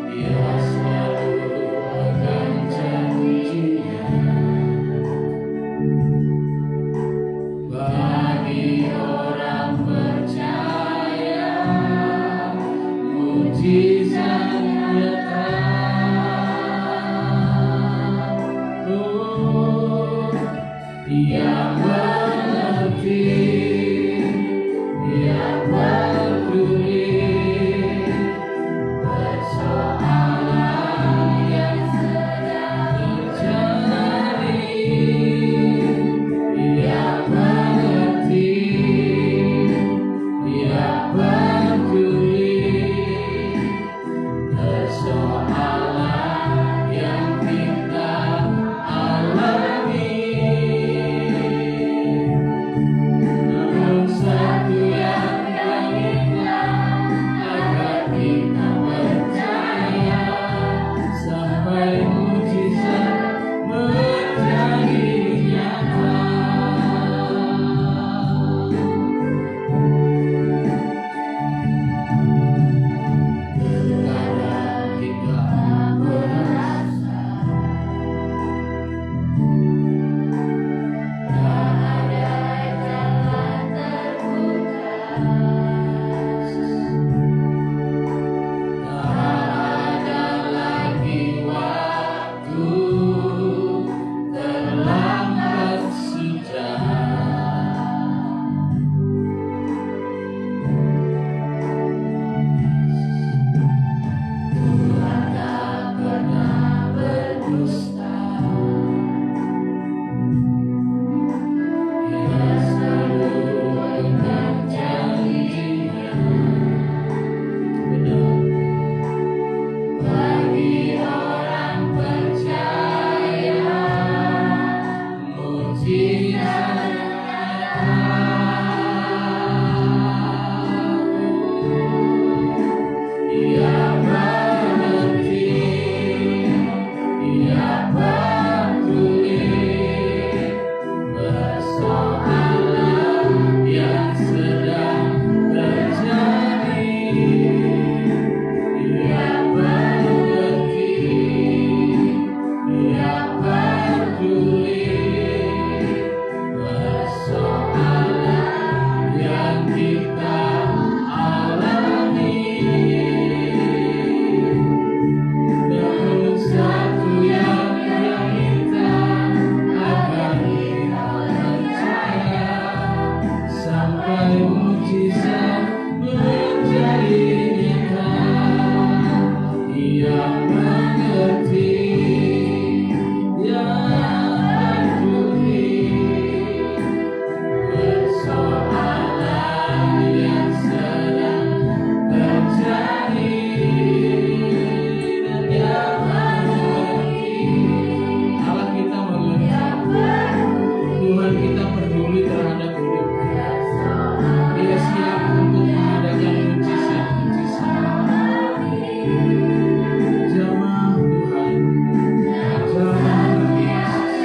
Dia selalu akan janjinya bagi orang kita alami. Namun satu yang dia minta agar kita percaya, sampai mujizat menjadi nyata. Dia mengerti, dia peduli persoalan yang sedang terjadi, dan dia mengerti. Allah kita mengerti, Tuhan kita peduli terhadap hidup kita. Dia siap untuk mengadakan mujizat-mujizat. Jamaah Tuhan, jamaah Yesus,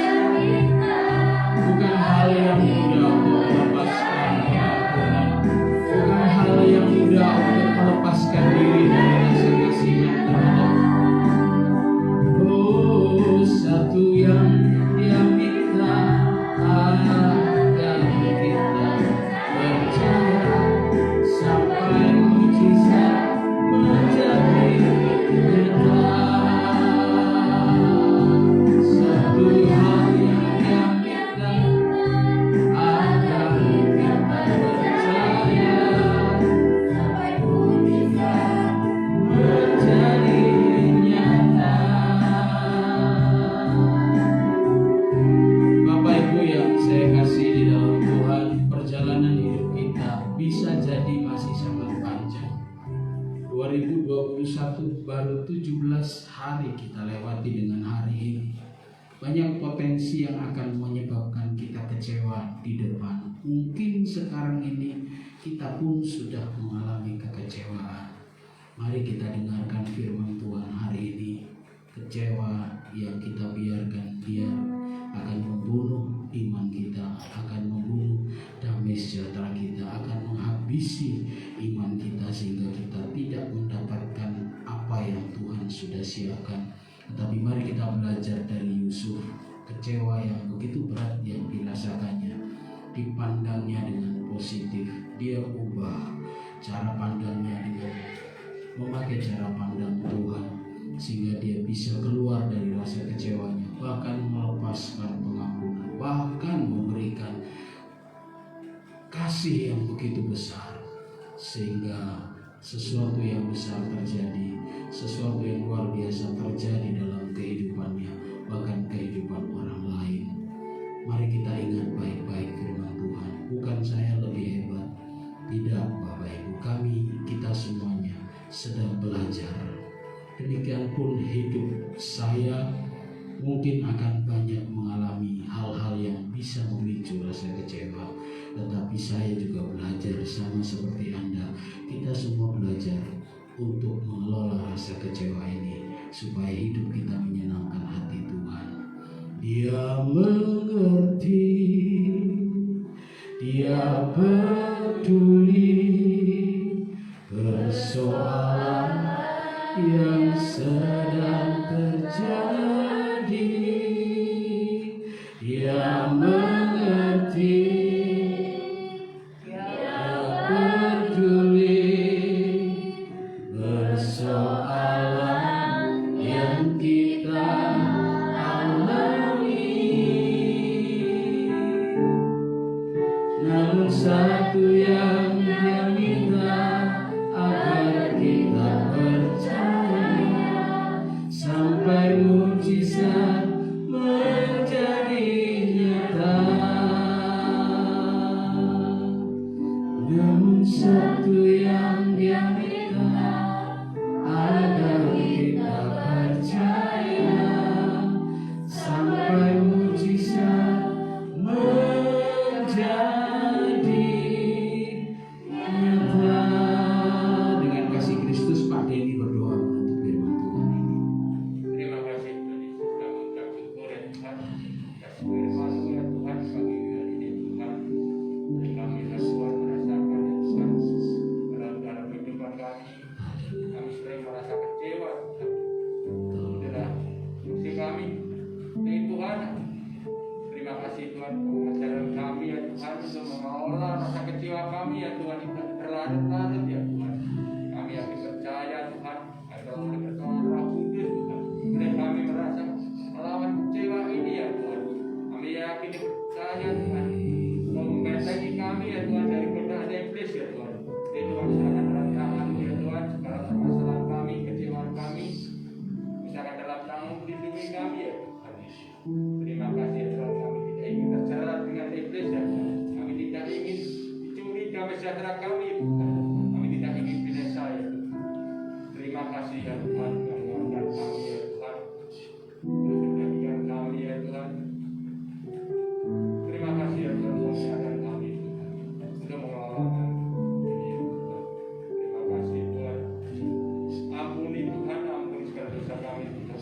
bukan hal yang mudah untuk melepaskan pengampunan, bukan hal yang mudah untuk melepaskan diri dari rasa kasihan terhadap. Oh, satu yang dia minta agar kita percaya, sampai mujizat menjadi nyata. Satu hal yang dia minta agar kita percaya, sampai mujizat menjadi nyata. Bapak Ibu yang saya kasih di dalam Tuhan, perjalanan hidup kita bisa jadi masih sangat panjang. 2021 baru 17 hari kita lewati dengan hari ini. Banyak potensi yang akan menyebabkan kita kecewa di depan. Mungkin sekarang ini kita pun sudah mengalami kekecewaan. Mari kita dengarkan firman Tuhan hari ini. Kecewa yang kita biarkan dia akan membunuh iman kita, akan membunuh damai sejahtera kita, akan menghabisi iman kita, sehingga kita tidak mendapatkan apa yang Tuhan sudah siapkan. Tetapi mari kita belajar dari Yusuf. Kecewa yang begitu berat yang dirasakannya, dipandangnya dengan positif. Dia ubah cara pandangnya dengan memakai cara pandang Tuhan, sehingga dia bisa keluar dari rasa kecewanya, bahkan melepaskan pengampunan, bahkan memberikan kasih yang begitu besar, sehingga sesuatu yang besar terjadi, sesuatu yang luar biasa terjadi dalam kehidupannya, bahkan kehidupan orang lain. Mari kita ingat baik-baik firman Tuhan. Bukan saya lebih hebat, tidak Bapak Ibu, kita semuanya sedang belajar. Demikian pun hidup saya mungkin akan banyak mengalami hal-hal yang bisa memicu rasa kecewa, tetapi saya juga belajar sama seperti Anda. Kita semua belajar untuk mengelola rasa kecewa ini supaya hidup kita menyenangkan hati Tuhan. Dia mengerti, dia peduli persoalan yang sedang terjadi. Dia mengerti, dia peduli persoalan yang kita alami. Namun satu yang dia minta agar kita percaya, sampai mujizat menjadi nyata. Namun satu yang dia minta agar kita percaya, sampai mujizat menjadi nyata. Dengan kasih Kristus, Pak Denny berdoa menutup firman Tuhan ini. Terima kasih Tuhan Yesus telah mengangkat murid Tuhan. Kasih firman Tuhan Tuhan pagi hari ini Tuhan. Kami Tuhan merasakan dalam kehidupan kami berlarut-larut ya Tuhan. Kami yakin percaya Tuhan, kalau oleh pertolongan Roh Kudus Tuhan, kemudian kami merasa melawan kecewa ini ya Tuhan. Kami yakin percaya Tuhan, mau membentengi kami ya Tuhan dari godaan iblis ya Tuhan. Itu serahkan dalam tangan-Mu ya Tuhan, segala permasalahan kami, kecewaan kami, serahkan dalam tangan-Mu, lindungi kami ya Tuhan. Terima kasih ya Tuhan, kami tidak ingin terjerat dengan iblis ya Tuhan. Kami tidak ingin dicuri damai sejahtera kami Tuhan. Kami tidak ingin binasa ya Tuhan. Terima kasih ya Tuhan, yang menguatkan kami ya Tuhan. Menjadikan kami ya Tuhan. Terima kasih ya Tuhan, menguatkan kami Tuhan. Untuk mengelola ini ya Tuhan. Terima kasih Tuhan. Ampuni Tuhan, ampuni segala dosa kami Tuhan.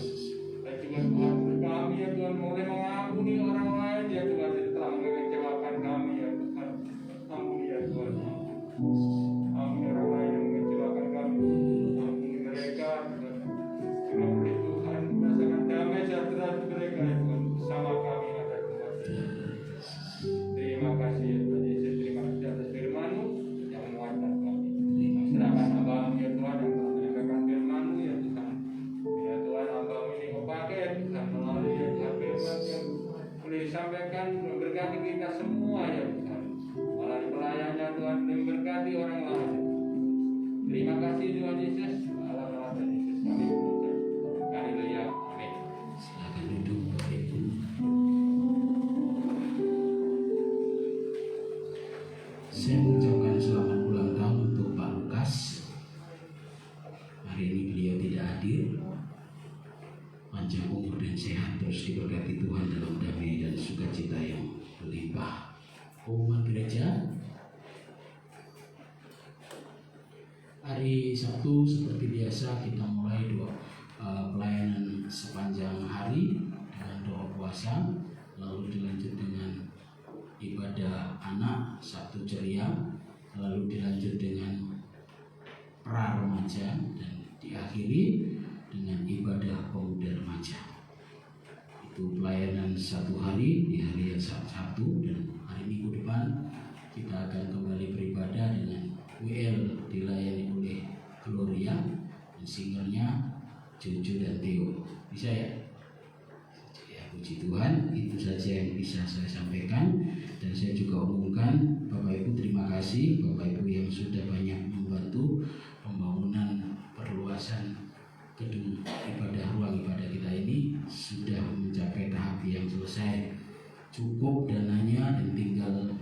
Dan juga Tuhan, kami ya Tuhan boleh mengampuni orang lain ya Tuhan yang telah mengecewakan kami ya Tuhan. Ampuni ya Tuhan. Ampuni orang lain yang mengecewakan kami. Ampuni mereka Tuhan. Cuma boleh Tuhan merasakan damai sejahtera mereka ya Tuhan bersama kami ada Tuhan. Terima kasih ya Tuhan Yesus. Terima kasih atas firman-Mu yang menguatkan kami. Serahkan hamba-Mu ya Tuhan yang telah menyampaikan firman-Mu ya Tuhan. Ya Tuhan, hamba-Mu ini kau pakai ya Tuhan melalui ya Tuhan firman yang boleh disampaikan memberkati kita semua ya Tuhan. Melalui pelayannya Tuhan memberkati orang lain. Terima kasih Tuhan Yesus. Dalam nama Tuhan Yesus kami mengucap. Haleluya. Amin. Silakan duduk Bapak Ibu. Saya mengucapkan selamat ulang tahun untuk Pak Lukas. Hari ini beliau tidak hadir. Panjang umur dan sehat terus diberkati Tuhan dalam damai dan sukacita yang berlimpah. Pengumuman gereja hari Sabtu seperti biasa kita mulai pelayanan sepanjang hari dengan doa puasa, lalu dilanjut dengan ibadah anak Sabtu ceria, lalu dilanjut dengan pra remaja dan diakhiri dengan ibadah pemuda remaja. Itu pelayanan satu hari di hari yang Sabtu, dan hari Minggu depan kita akan kembali beribadah dengan WL dilayani oleh Gloria dan singernya Jojo dan Theo. Bisa ya? Ya, puji Tuhan, itu saja yang bisa saya sampaikan. Dan saya juga umumkan, Bapak Ibu terima kasih, Bapak Ibu yang sudah banyak membantu pembangunan perluasan gedung ibadah, ruang ibadah kita ini sudah mencapai tahap yang selesai, cukup dananya dan tinggal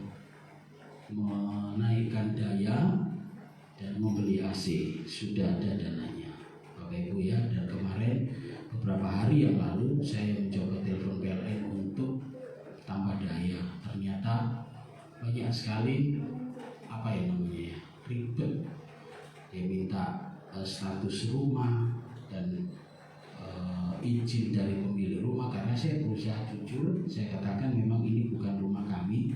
menaikkan daya dan membeli AC, sudah ada dananya Bapak Ibu ya. Dan kemarin beberapa hari yang lalu saya mencoba telepon PLN untuk tambah daya, ternyata banyak sekali apa yang namanya ya, ribet. Dia minta status rumah dan izin dari pemilik rumah, karena saya berusaha jujur, saya katakan memang ini bukan rumah kami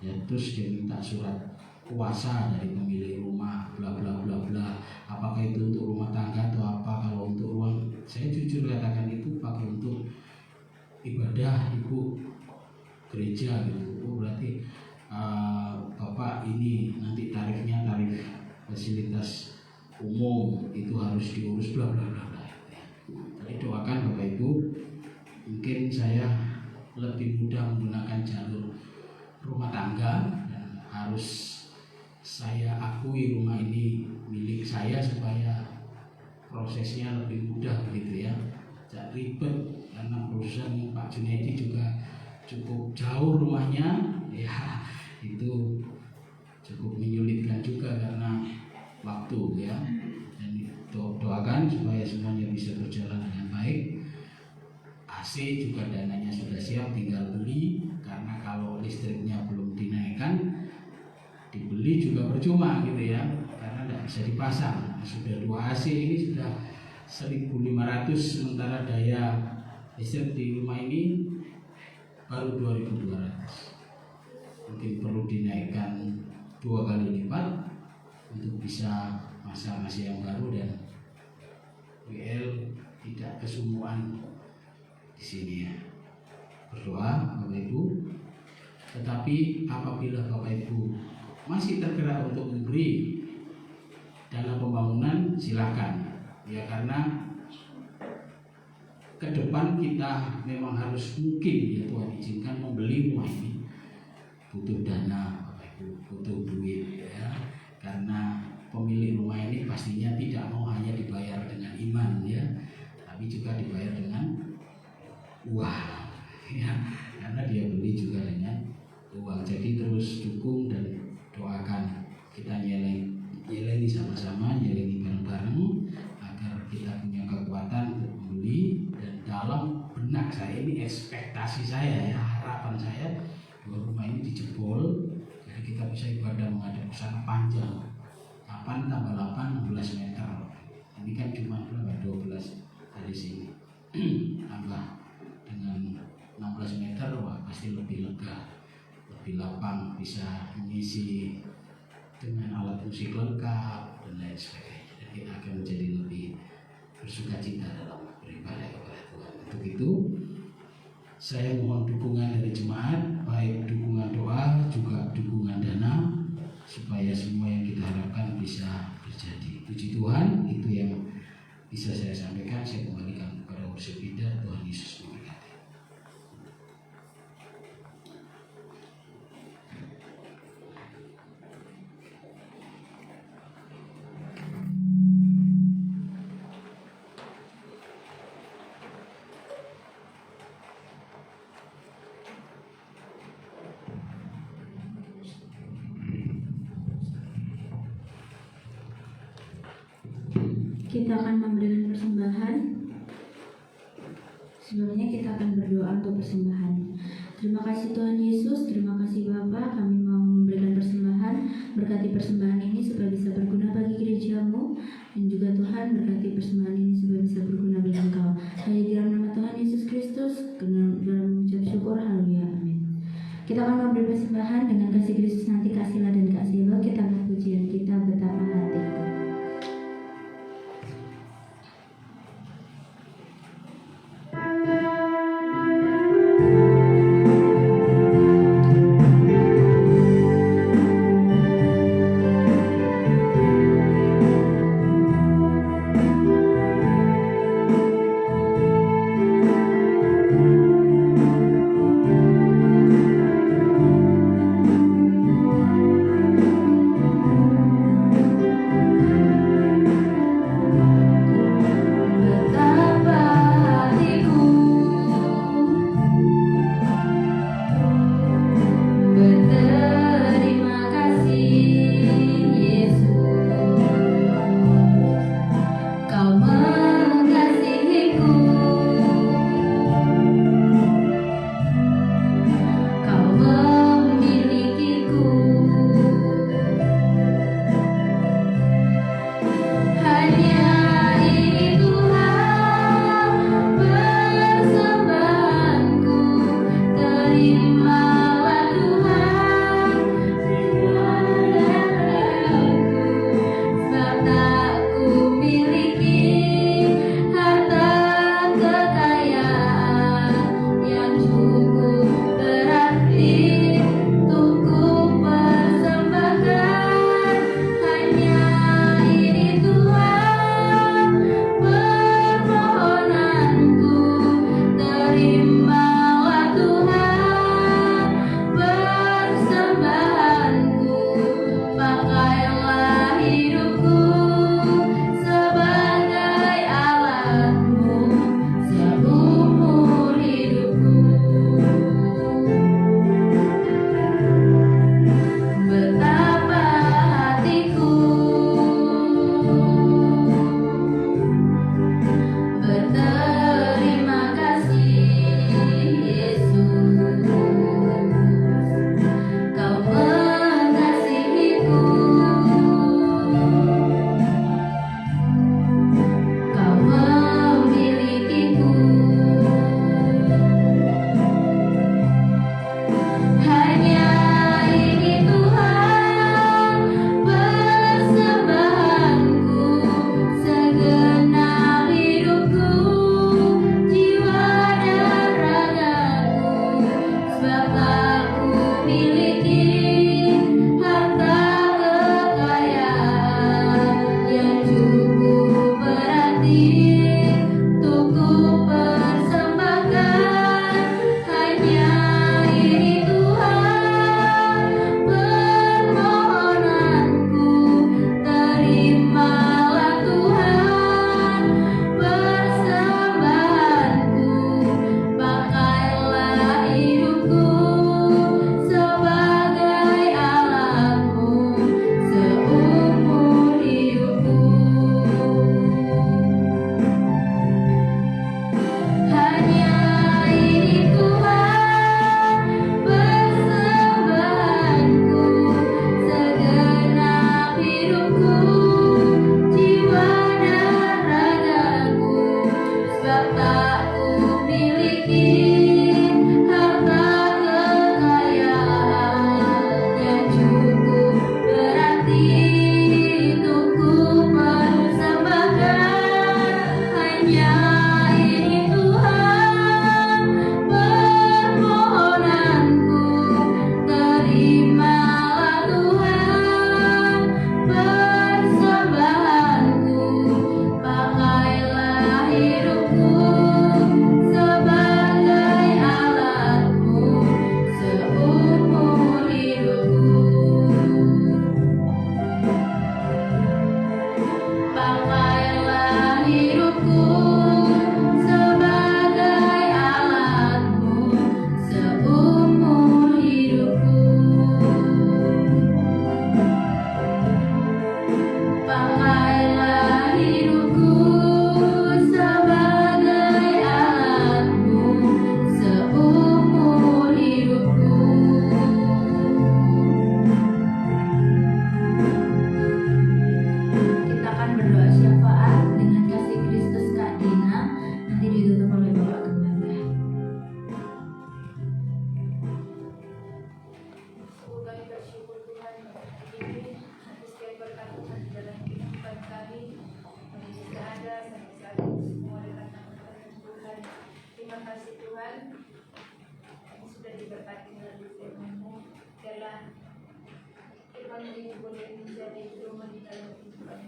ya. Terus dia minta surat kuasa dari pemilik rumah, bla bla bla bla. Apakah itu untuk rumah tangga atau apa? Kalau untuk ruang, saya jujur katakan itu pakai untuk ibadah ibu gereja gitu. Oh, berarti Bapak ini nanti tarifnya tarif fasilitas umum itu harus diurus bla bla bla bla. Jadi doakan Bapak Ibu, mungkin saya lebih mudah menggunakan jalur rumah tangga dan harus saya akui rumah ini milik saya supaya prosesnya lebih mudah begitu ya, tidak ribet. Karena perusahaan Pak Junaidi juga cukup jauh rumahnya ya, itu cukup menyulitkan juga karena waktu ya. Dan doakan supaya semuanya bisa berjalan dengan baik. AC juga dananya sudah siap, tinggal beli, karena kalau listriknya belum dinaikkan, dibeli juga percuma gitu ya, karena tidak bisa dipasang. Sudah 2 AC ini sudah 1.500, sementara daya listrik di rumah ini baru 2.200. Mungkin perlu dinaikkan 2 kali lipat untuk bisa masang AC yang baru dan WL tidak kesumuan di sini ya. Berdoa Bapak Ibu. Tetapi apabila Bapak Ibu masih tergerak untuk memberi dana pembangunan, silakan. Ya, karena ke depan kita memang harus mungkin ya Tuhan izinkan membeli rumah ini, butuh dana, Bapak Ibu, butuh duit ya. Karena pemilik rumah ini pastinya tidak mau hanya dibayar dengan iman ya, tapi juga dibayar dengan uang ya, karena dia beli juga dengan uang. Jadi terus dukung dan doakan, kita nyelengi sama-sama, nyelengi bareng-bareng agar kita punya kekuatan untuk membeli. Dan dalam benak saya ini, ekspektasi saya ya, harapan saya bahwa rumah ini dijebol, jadi kita bisa ibadah menghadap sana panjang 8 tambah 8 16 meter. Ini kan cuma berapa, 12 dari sini tambah dengan 16 meter, wah pasti lebih lega, lebih lapang, bisa mengisi dengan alat musik lengkap dan lain sebagainya. Dan kita akan menjadi lebih bersuka cita dalam beribadah kepada Tuhan. Untuk itu saya mohon dukungan dari jemaat, baik dukungan doa juga dukungan dana, supaya semua yang kita harapkan bisa terjadi. Puji Tuhan, itu yang bisa saya sampaikan. Saya kembalikan kepada worship leader. Tuhan Yesus memberkati. Kita akan memberikan persembahan. Sebelumnya kita akan berdoa untuk persembahan. Terima kasih Tuhan Yesus, terima kasih Bapa, kami mau memberikan persembahan. Berkati persembahan ini supaya bisa berguna bagi gerejamu, dan juga Tuhan berkati persembahan ini supaya bisa berguna bagi Engkau. Hanya di dalam nama Tuhan Yesus Kristus, dalam mengucap syukur, haleluya, amin. Kita akan memberi persembahan dengan kasih Kristus nanti, kasihlah dan kasih lo. Kita pujian kita betapa hatiku.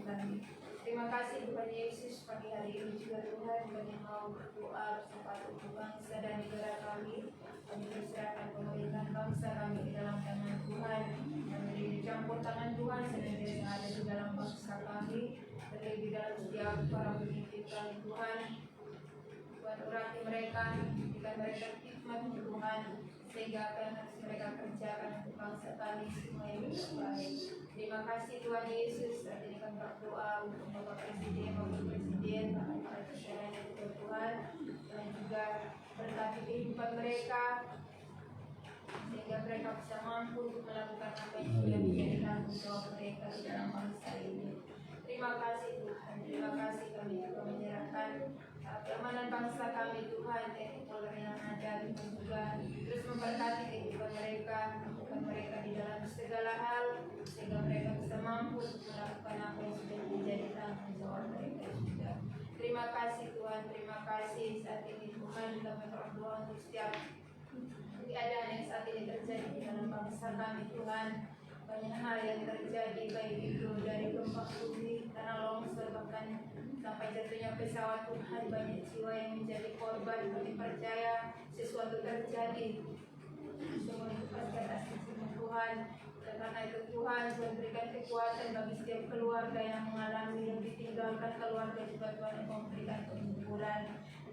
kami. Terima kasih Tuhan Yesus, pagi hari ini juga Tuhan kami mau berdoa bersama untuk bangsa dan negara kami. Kami berserahkan pemerintahan bangsa kami di dalam tangan Tuhan. Kami dicampur tangan Tuhan senantiasa yang ada di dalam bangsa kami. Terlebih di dalam setiap para pemimpin kami Tuhan. Tuhan urati mereka, berikan mereka hikmat Tuhan, sehingga apa yang harus mereka kerjakan untuk bangsa kami semua yang baik. Terima kasih Tuhan Yesus. Saat ini kami berdoa untuk Bapak Presiden, Wakil Presiden, para presiden yang Tuhan, dan juga berkati kehidupan mereka, sehingga mereka bisa mampu untuk melakukan apa yang sudah menjadi tanggung jawab mereka di dalam bangsa ini. Terima kasih Tuhan, terima kasih kami juga menyerahkan keamanan bangsa kami Tuhan, TNI Polri yang ada, dan juga terus memberkati kehidupan mereka, membuka mereka di dalam segala hal, sehingga mereka bisa mampu untuk melakukan apa yang sudah menjadi tanggung jawab mereka juga. Terima kasih Tuhan, terima kasih saat ini Tuhan kami berdoa untuk setiap keadaan yang saat ini terjadi di dalam bangsa kami Tuhan. Banyak hal yang terjadi, baik itu dari gempa bumi, tanah longsor, bahkan sampai jatuhnya pesawat Tuhan, banyak jiwa yang menjadi korban. Kami percaya sesuatu terjadi, semua itu pasti atas izin Tuhan. Karena itu Tuhan berikan kekuatan bagi setiap keluarga yang mengalami yang ditinggalkan keluarga juga Tuhan yang memberikan kesimpulan.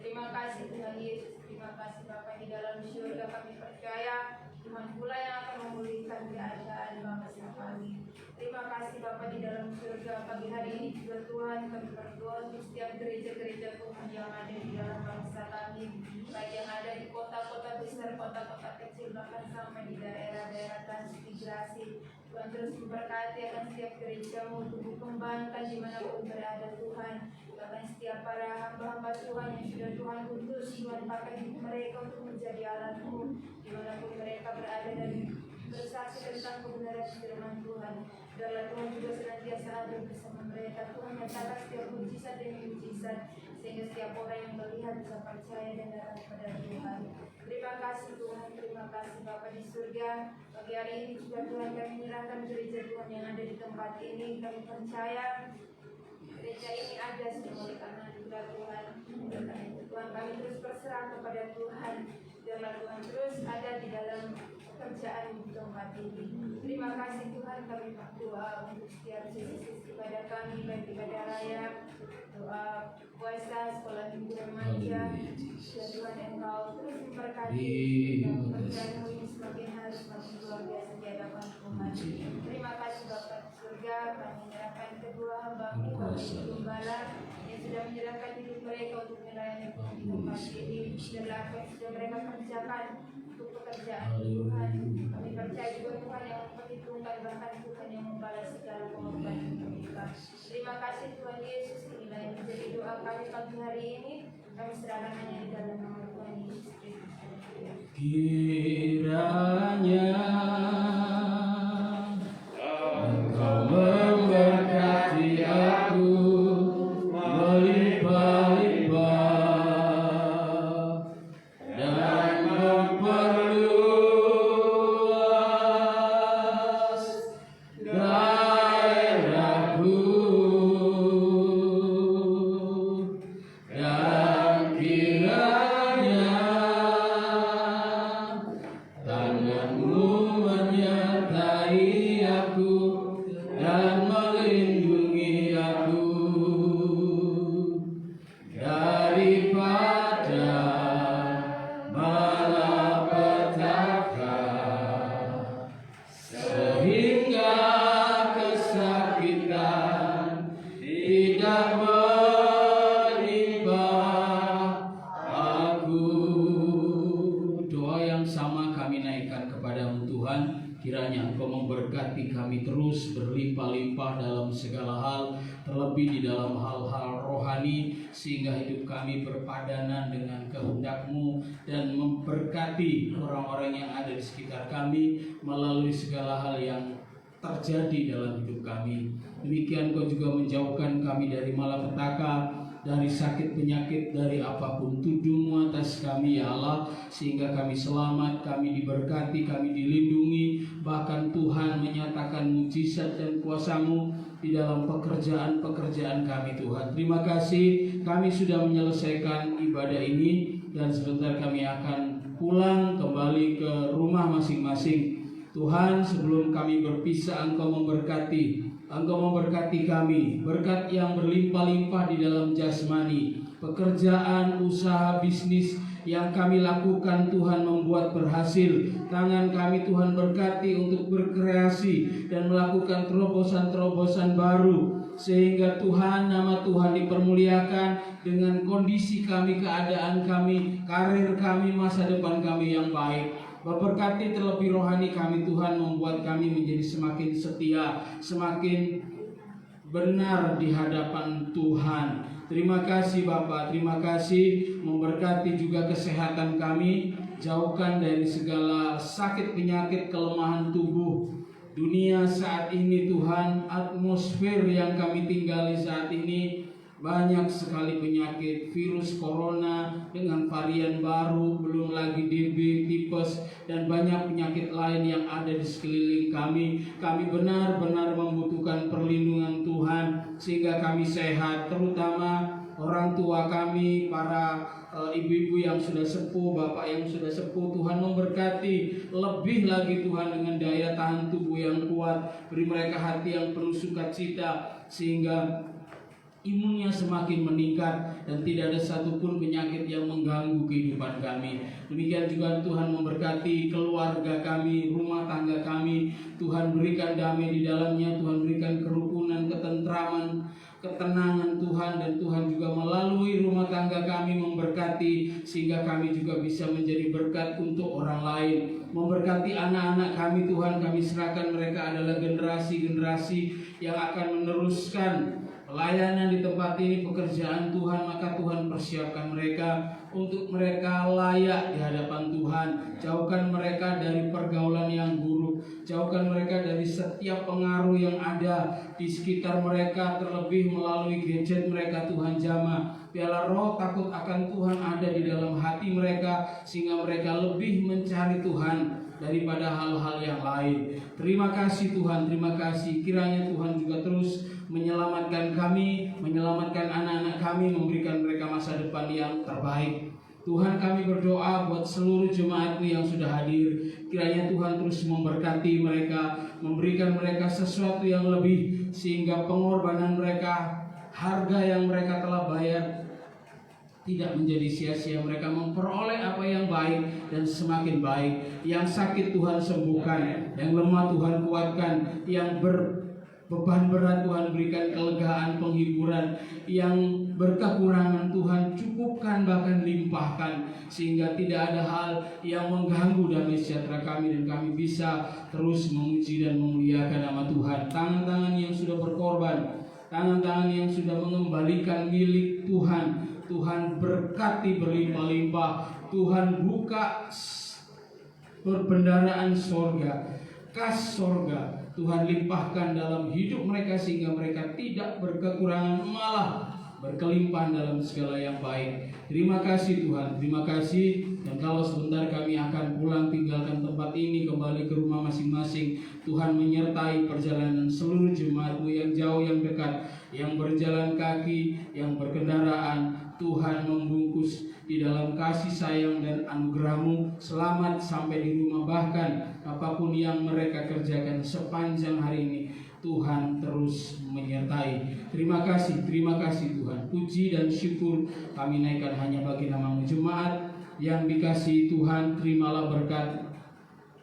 Terima kasih Tuhan Yesus, terima kasih Bapa di dalam surga. Kami percaya Tuhan pula yang akan memulihkan keadaan bangsa kami. Terima kasih Bapa di dalam surga. Pagi hari ini juga Tuhan kami berdoa untuk setiap gereja-gereja Tuhan yang ada di dalam bangsa kami, baik yang ada di kota-kota besar, kota-kota kecil, bahkan sampai di daerah-daerah transmigrasi. Tuhan terus memberkati akan setiap gerejamu untuk dikembangkan dimanapun berada Tuhan. Bahkan setiap para hamba-hamba Tuhan yang sudah Tuhan utus, Tuhan pakai hidup mereka untuk menjadi alatmu dimanapun mereka berada dan bersaksi tentang kebenaran firman Tuhan. Biarlah Tuhan juga senantiasa ada bersama mereka. Tuhan nyatakan setiap mujizat demi mujizat, sehingga setiap orang yang melihat bisa percaya dan datang kepada Tuhan. Terima kasih Tuhan, terima kasih Bapa di surga. Pagi hari ini juga Tuhan kami menyerahkan gereja Tuhan yang ada di tempat ini. Kami percaya gereja ini ada semua karena juga Tuhan. Karena itu Tuhan kami terus berserah kepada Tuhan. Biarlah Tuhan terus ada di dalam pekerjaan di tempat ini. Terima kasih Tuhan, kami berdoa untuk setiap sisi-sisi ibadah kami, baik ibadah raya, doa puasa, sekolah minggu remaja. Ya Tuhan Engkau terus memberkati dan pekerjaanmu ini semakin hari semakin luar biasa di hadapan Tuhan. Terima kasih Bapa di surga, kami menyerahkan kedua hamba-Mu, Bapak Ibu Gembala yang sudah menyerahkan hidup mereka untuk melayani di tempat ini. Biarlah apa yang sudah mereka kerjakan untuk pekerjaan Tuhan, kami percaya juga Tuhan yang memperhitungkan, bahkan Tuhan yang membalas segala pengorbanan mereka. Terima kasih Tuhan Yesus, inilah yang menjadi doa kami pagi hari ini. Kami serahkan hanya di dalam nama Tuhan Yesus Kristus. Kiranya Engkau memberkati aku melimpah-limpah dan memperluas daerahku, dan kiranya tangan-Mu menyertai aku dan melindungi aku daripada malapetaka, sehingga kesakitan tidak menimpa aku. Doa yang sama kami naikkan kepadamu Tuhan. Kiranya Engkau memberkati kami terus berlimpah-limpah dalam segala hal, terlebih di dalam hal-hal rohani, sehingga hidup kami berpadanan dengan kehendak-Mu dan memberkati orang-orang yang ada di sekitar kami melalui segala hal yang terjadi dalam hidup kami. Demikian Kau juga menjauhkan kami dari malapetaka dari sakit penyakit, dari apapun. Tujuanmu atas kami ya Allah, sehingga kami selamat, kami diberkati, kami dilindungi. Bahkan Tuhan menyatakan mujizat dan kuasa-Mu di dalam pekerjaan-pekerjaan kami Tuhan. Terima kasih, kami sudah menyelesaikan ibadah ini dan sebentar kami akan pulang kembali ke rumah masing-masing. Tuhan, sebelum kami berpisah, Engkau memberkati kami, berkat yang berlimpah-limpah di dalam jasmani, pekerjaan, usaha, bisnis yang kami lakukan Tuhan membuat berhasil. Tangan kami Tuhan berkati untuk berkreasi dan melakukan terobosan-terobosan baru, sehingga Tuhan, nama Tuhan dipermuliakan dengan kondisi kami, keadaan kami, karir kami, masa depan kami yang baik. Berkati terlebih rohani kami Tuhan, membuat kami menjadi semakin setia, semakin benar di hadapan Tuhan. Terima kasih Bapa, terima kasih, memberkati juga kesehatan kami, jauhkan dari segala sakit penyakit, kelemahan tubuh. Dunia saat ini Tuhan, atmosfer yang kami tinggali saat ini, banyak sekali penyakit, virus corona dengan varian baru, belum lagi DB, tipes, dan banyak penyakit lain yang ada di sekeliling kami. Kami benar-benar membutuhkan perlindungan Tuhan sehingga kami sehat, terutama orang tua kami, para ibu-ibu yang sudah sepuh, bapak yang sudah sepuh. Tuhan memberkati lebih lagi Tuhan dengan daya tahan tubuh yang kuat, beri mereka hati yang penuh sukacita sehingga imunnya semakin meningkat dan tidak ada satupun penyakit yang mengganggu kehidupan kami. Demikian juga Tuhan memberkati keluarga kami, rumah tangga kami. Tuhan berikan damai di dalamnya, Tuhan berikan kerukunan, ketentraman, ketenangan Tuhan, dan Tuhan juga melalui rumah tangga kami memberkati sehingga kami juga bisa menjadi berkat untuk orang lain. Memberkati anak-anak kami Tuhan, kami serahkan mereka adalah generasi-generasi yang akan meneruskan pelayanan di tempat ini, pekerjaan Tuhan. Maka Tuhan persiapkan mereka untuk mereka layak di hadapan Tuhan. Jauhkan mereka dari pergaulan yang buruk, jauhkan mereka dari setiap pengaruh yang ada di sekitar mereka, terlebih melalui gadget mereka. Tuhan jamah, biarlah roh takut akan Tuhan ada di dalam hati mereka sehingga mereka lebih mencari Tuhan daripada hal-hal yang lain. Terima kasih Tuhan, terima kasih. Kiranya Tuhan juga terus menyelamatkan kami, menyelamatkan anak-anak kami, memberikan mereka masa depan yang terbaik. Tuhan, kami berdoa buat seluruh jemaat-Mu yang sudah hadir. Kiranya Tuhan terus memberkati mereka, memberikan mereka sesuatu yang lebih, sehingga pengorbanan mereka, harga yang mereka telah bayar, tidak menjadi sia-sia. Mereka memperoleh apa yang baik dan semakin baik. Yang sakit Tuhan sembuhkan, yang lemah Tuhan kuatkan, yang beban berat Tuhan berikan kelegaan, penghiburan, yang berkekurangan Tuhan cukupkan, bahkan limpahkan, sehingga tidak ada hal yang mengganggu damai sejahtera kami dan kami bisa terus memuji dan memuliakan nama Tuhan. Tangan-tangan yang sudah berkorban, tangan-tangan yang sudah mengembalikan milik Tuhan, Tuhan berkati berlimpah-limpah. Tuhan buka perbendaharaan sorga, kas sorga Tuhan limpahkan dalam hidup mereka sehingga mereka tidak berkekurangan, malah berkelimpahan dalam segala yang baik. Terima kasih Tuhan, terima kasih. Dan kalau sebentar kami akan pulang tinggalkan tempat ini, kembali ke rumah masing-masing, Tuhan menyertai perjalanan seluruh jemaat-Mu yang jauh, yang dekat, yang berjalan kaki, yang berkendaraan. Tuhan membungkus di dalam kasih sayang dan anugerah-Mu, selamat sampai di rumah. Bahkan apapun yang mereka kerjakan sepanjang hari ini, Tuhan terus menyertai. Terima kasih Tuhan. Puji dan syukur kami naikkan hanya bagi nama-Mu. Jemaat yang dikasihi Tuhan, terimalah berkat.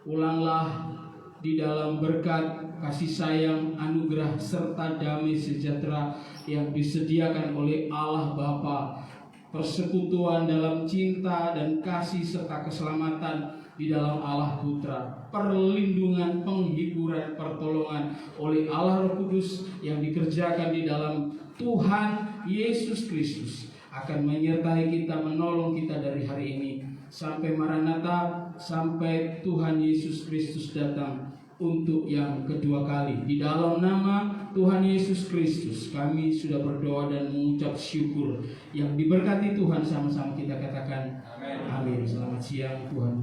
Ulanglah di dalam berkat, kasih sayang, anugerah, serta damai sejahtera yang disediakan oleh Allah Bapa. Persekutuan dalam cinta dan kasih serta keselamatan di dalam Allah Putra, perlindungan, penghiburan, pertolongan oleh Allah Roh Kudus yang dikerjakan di dalam Tuhan Yesus Kristus akan menyertai kita, menolong kita dari hari ini sampai Maranatha, sampai Tuhan Yesus Kristus datang untuk yang kedua kali. Di dalam nama Tuhan Yesus Kristus kami sudah berdoa dan mengucap syukur. Yang diberkati Tuhan sama-sama kita katakan amin. Selamat siang, Tuhan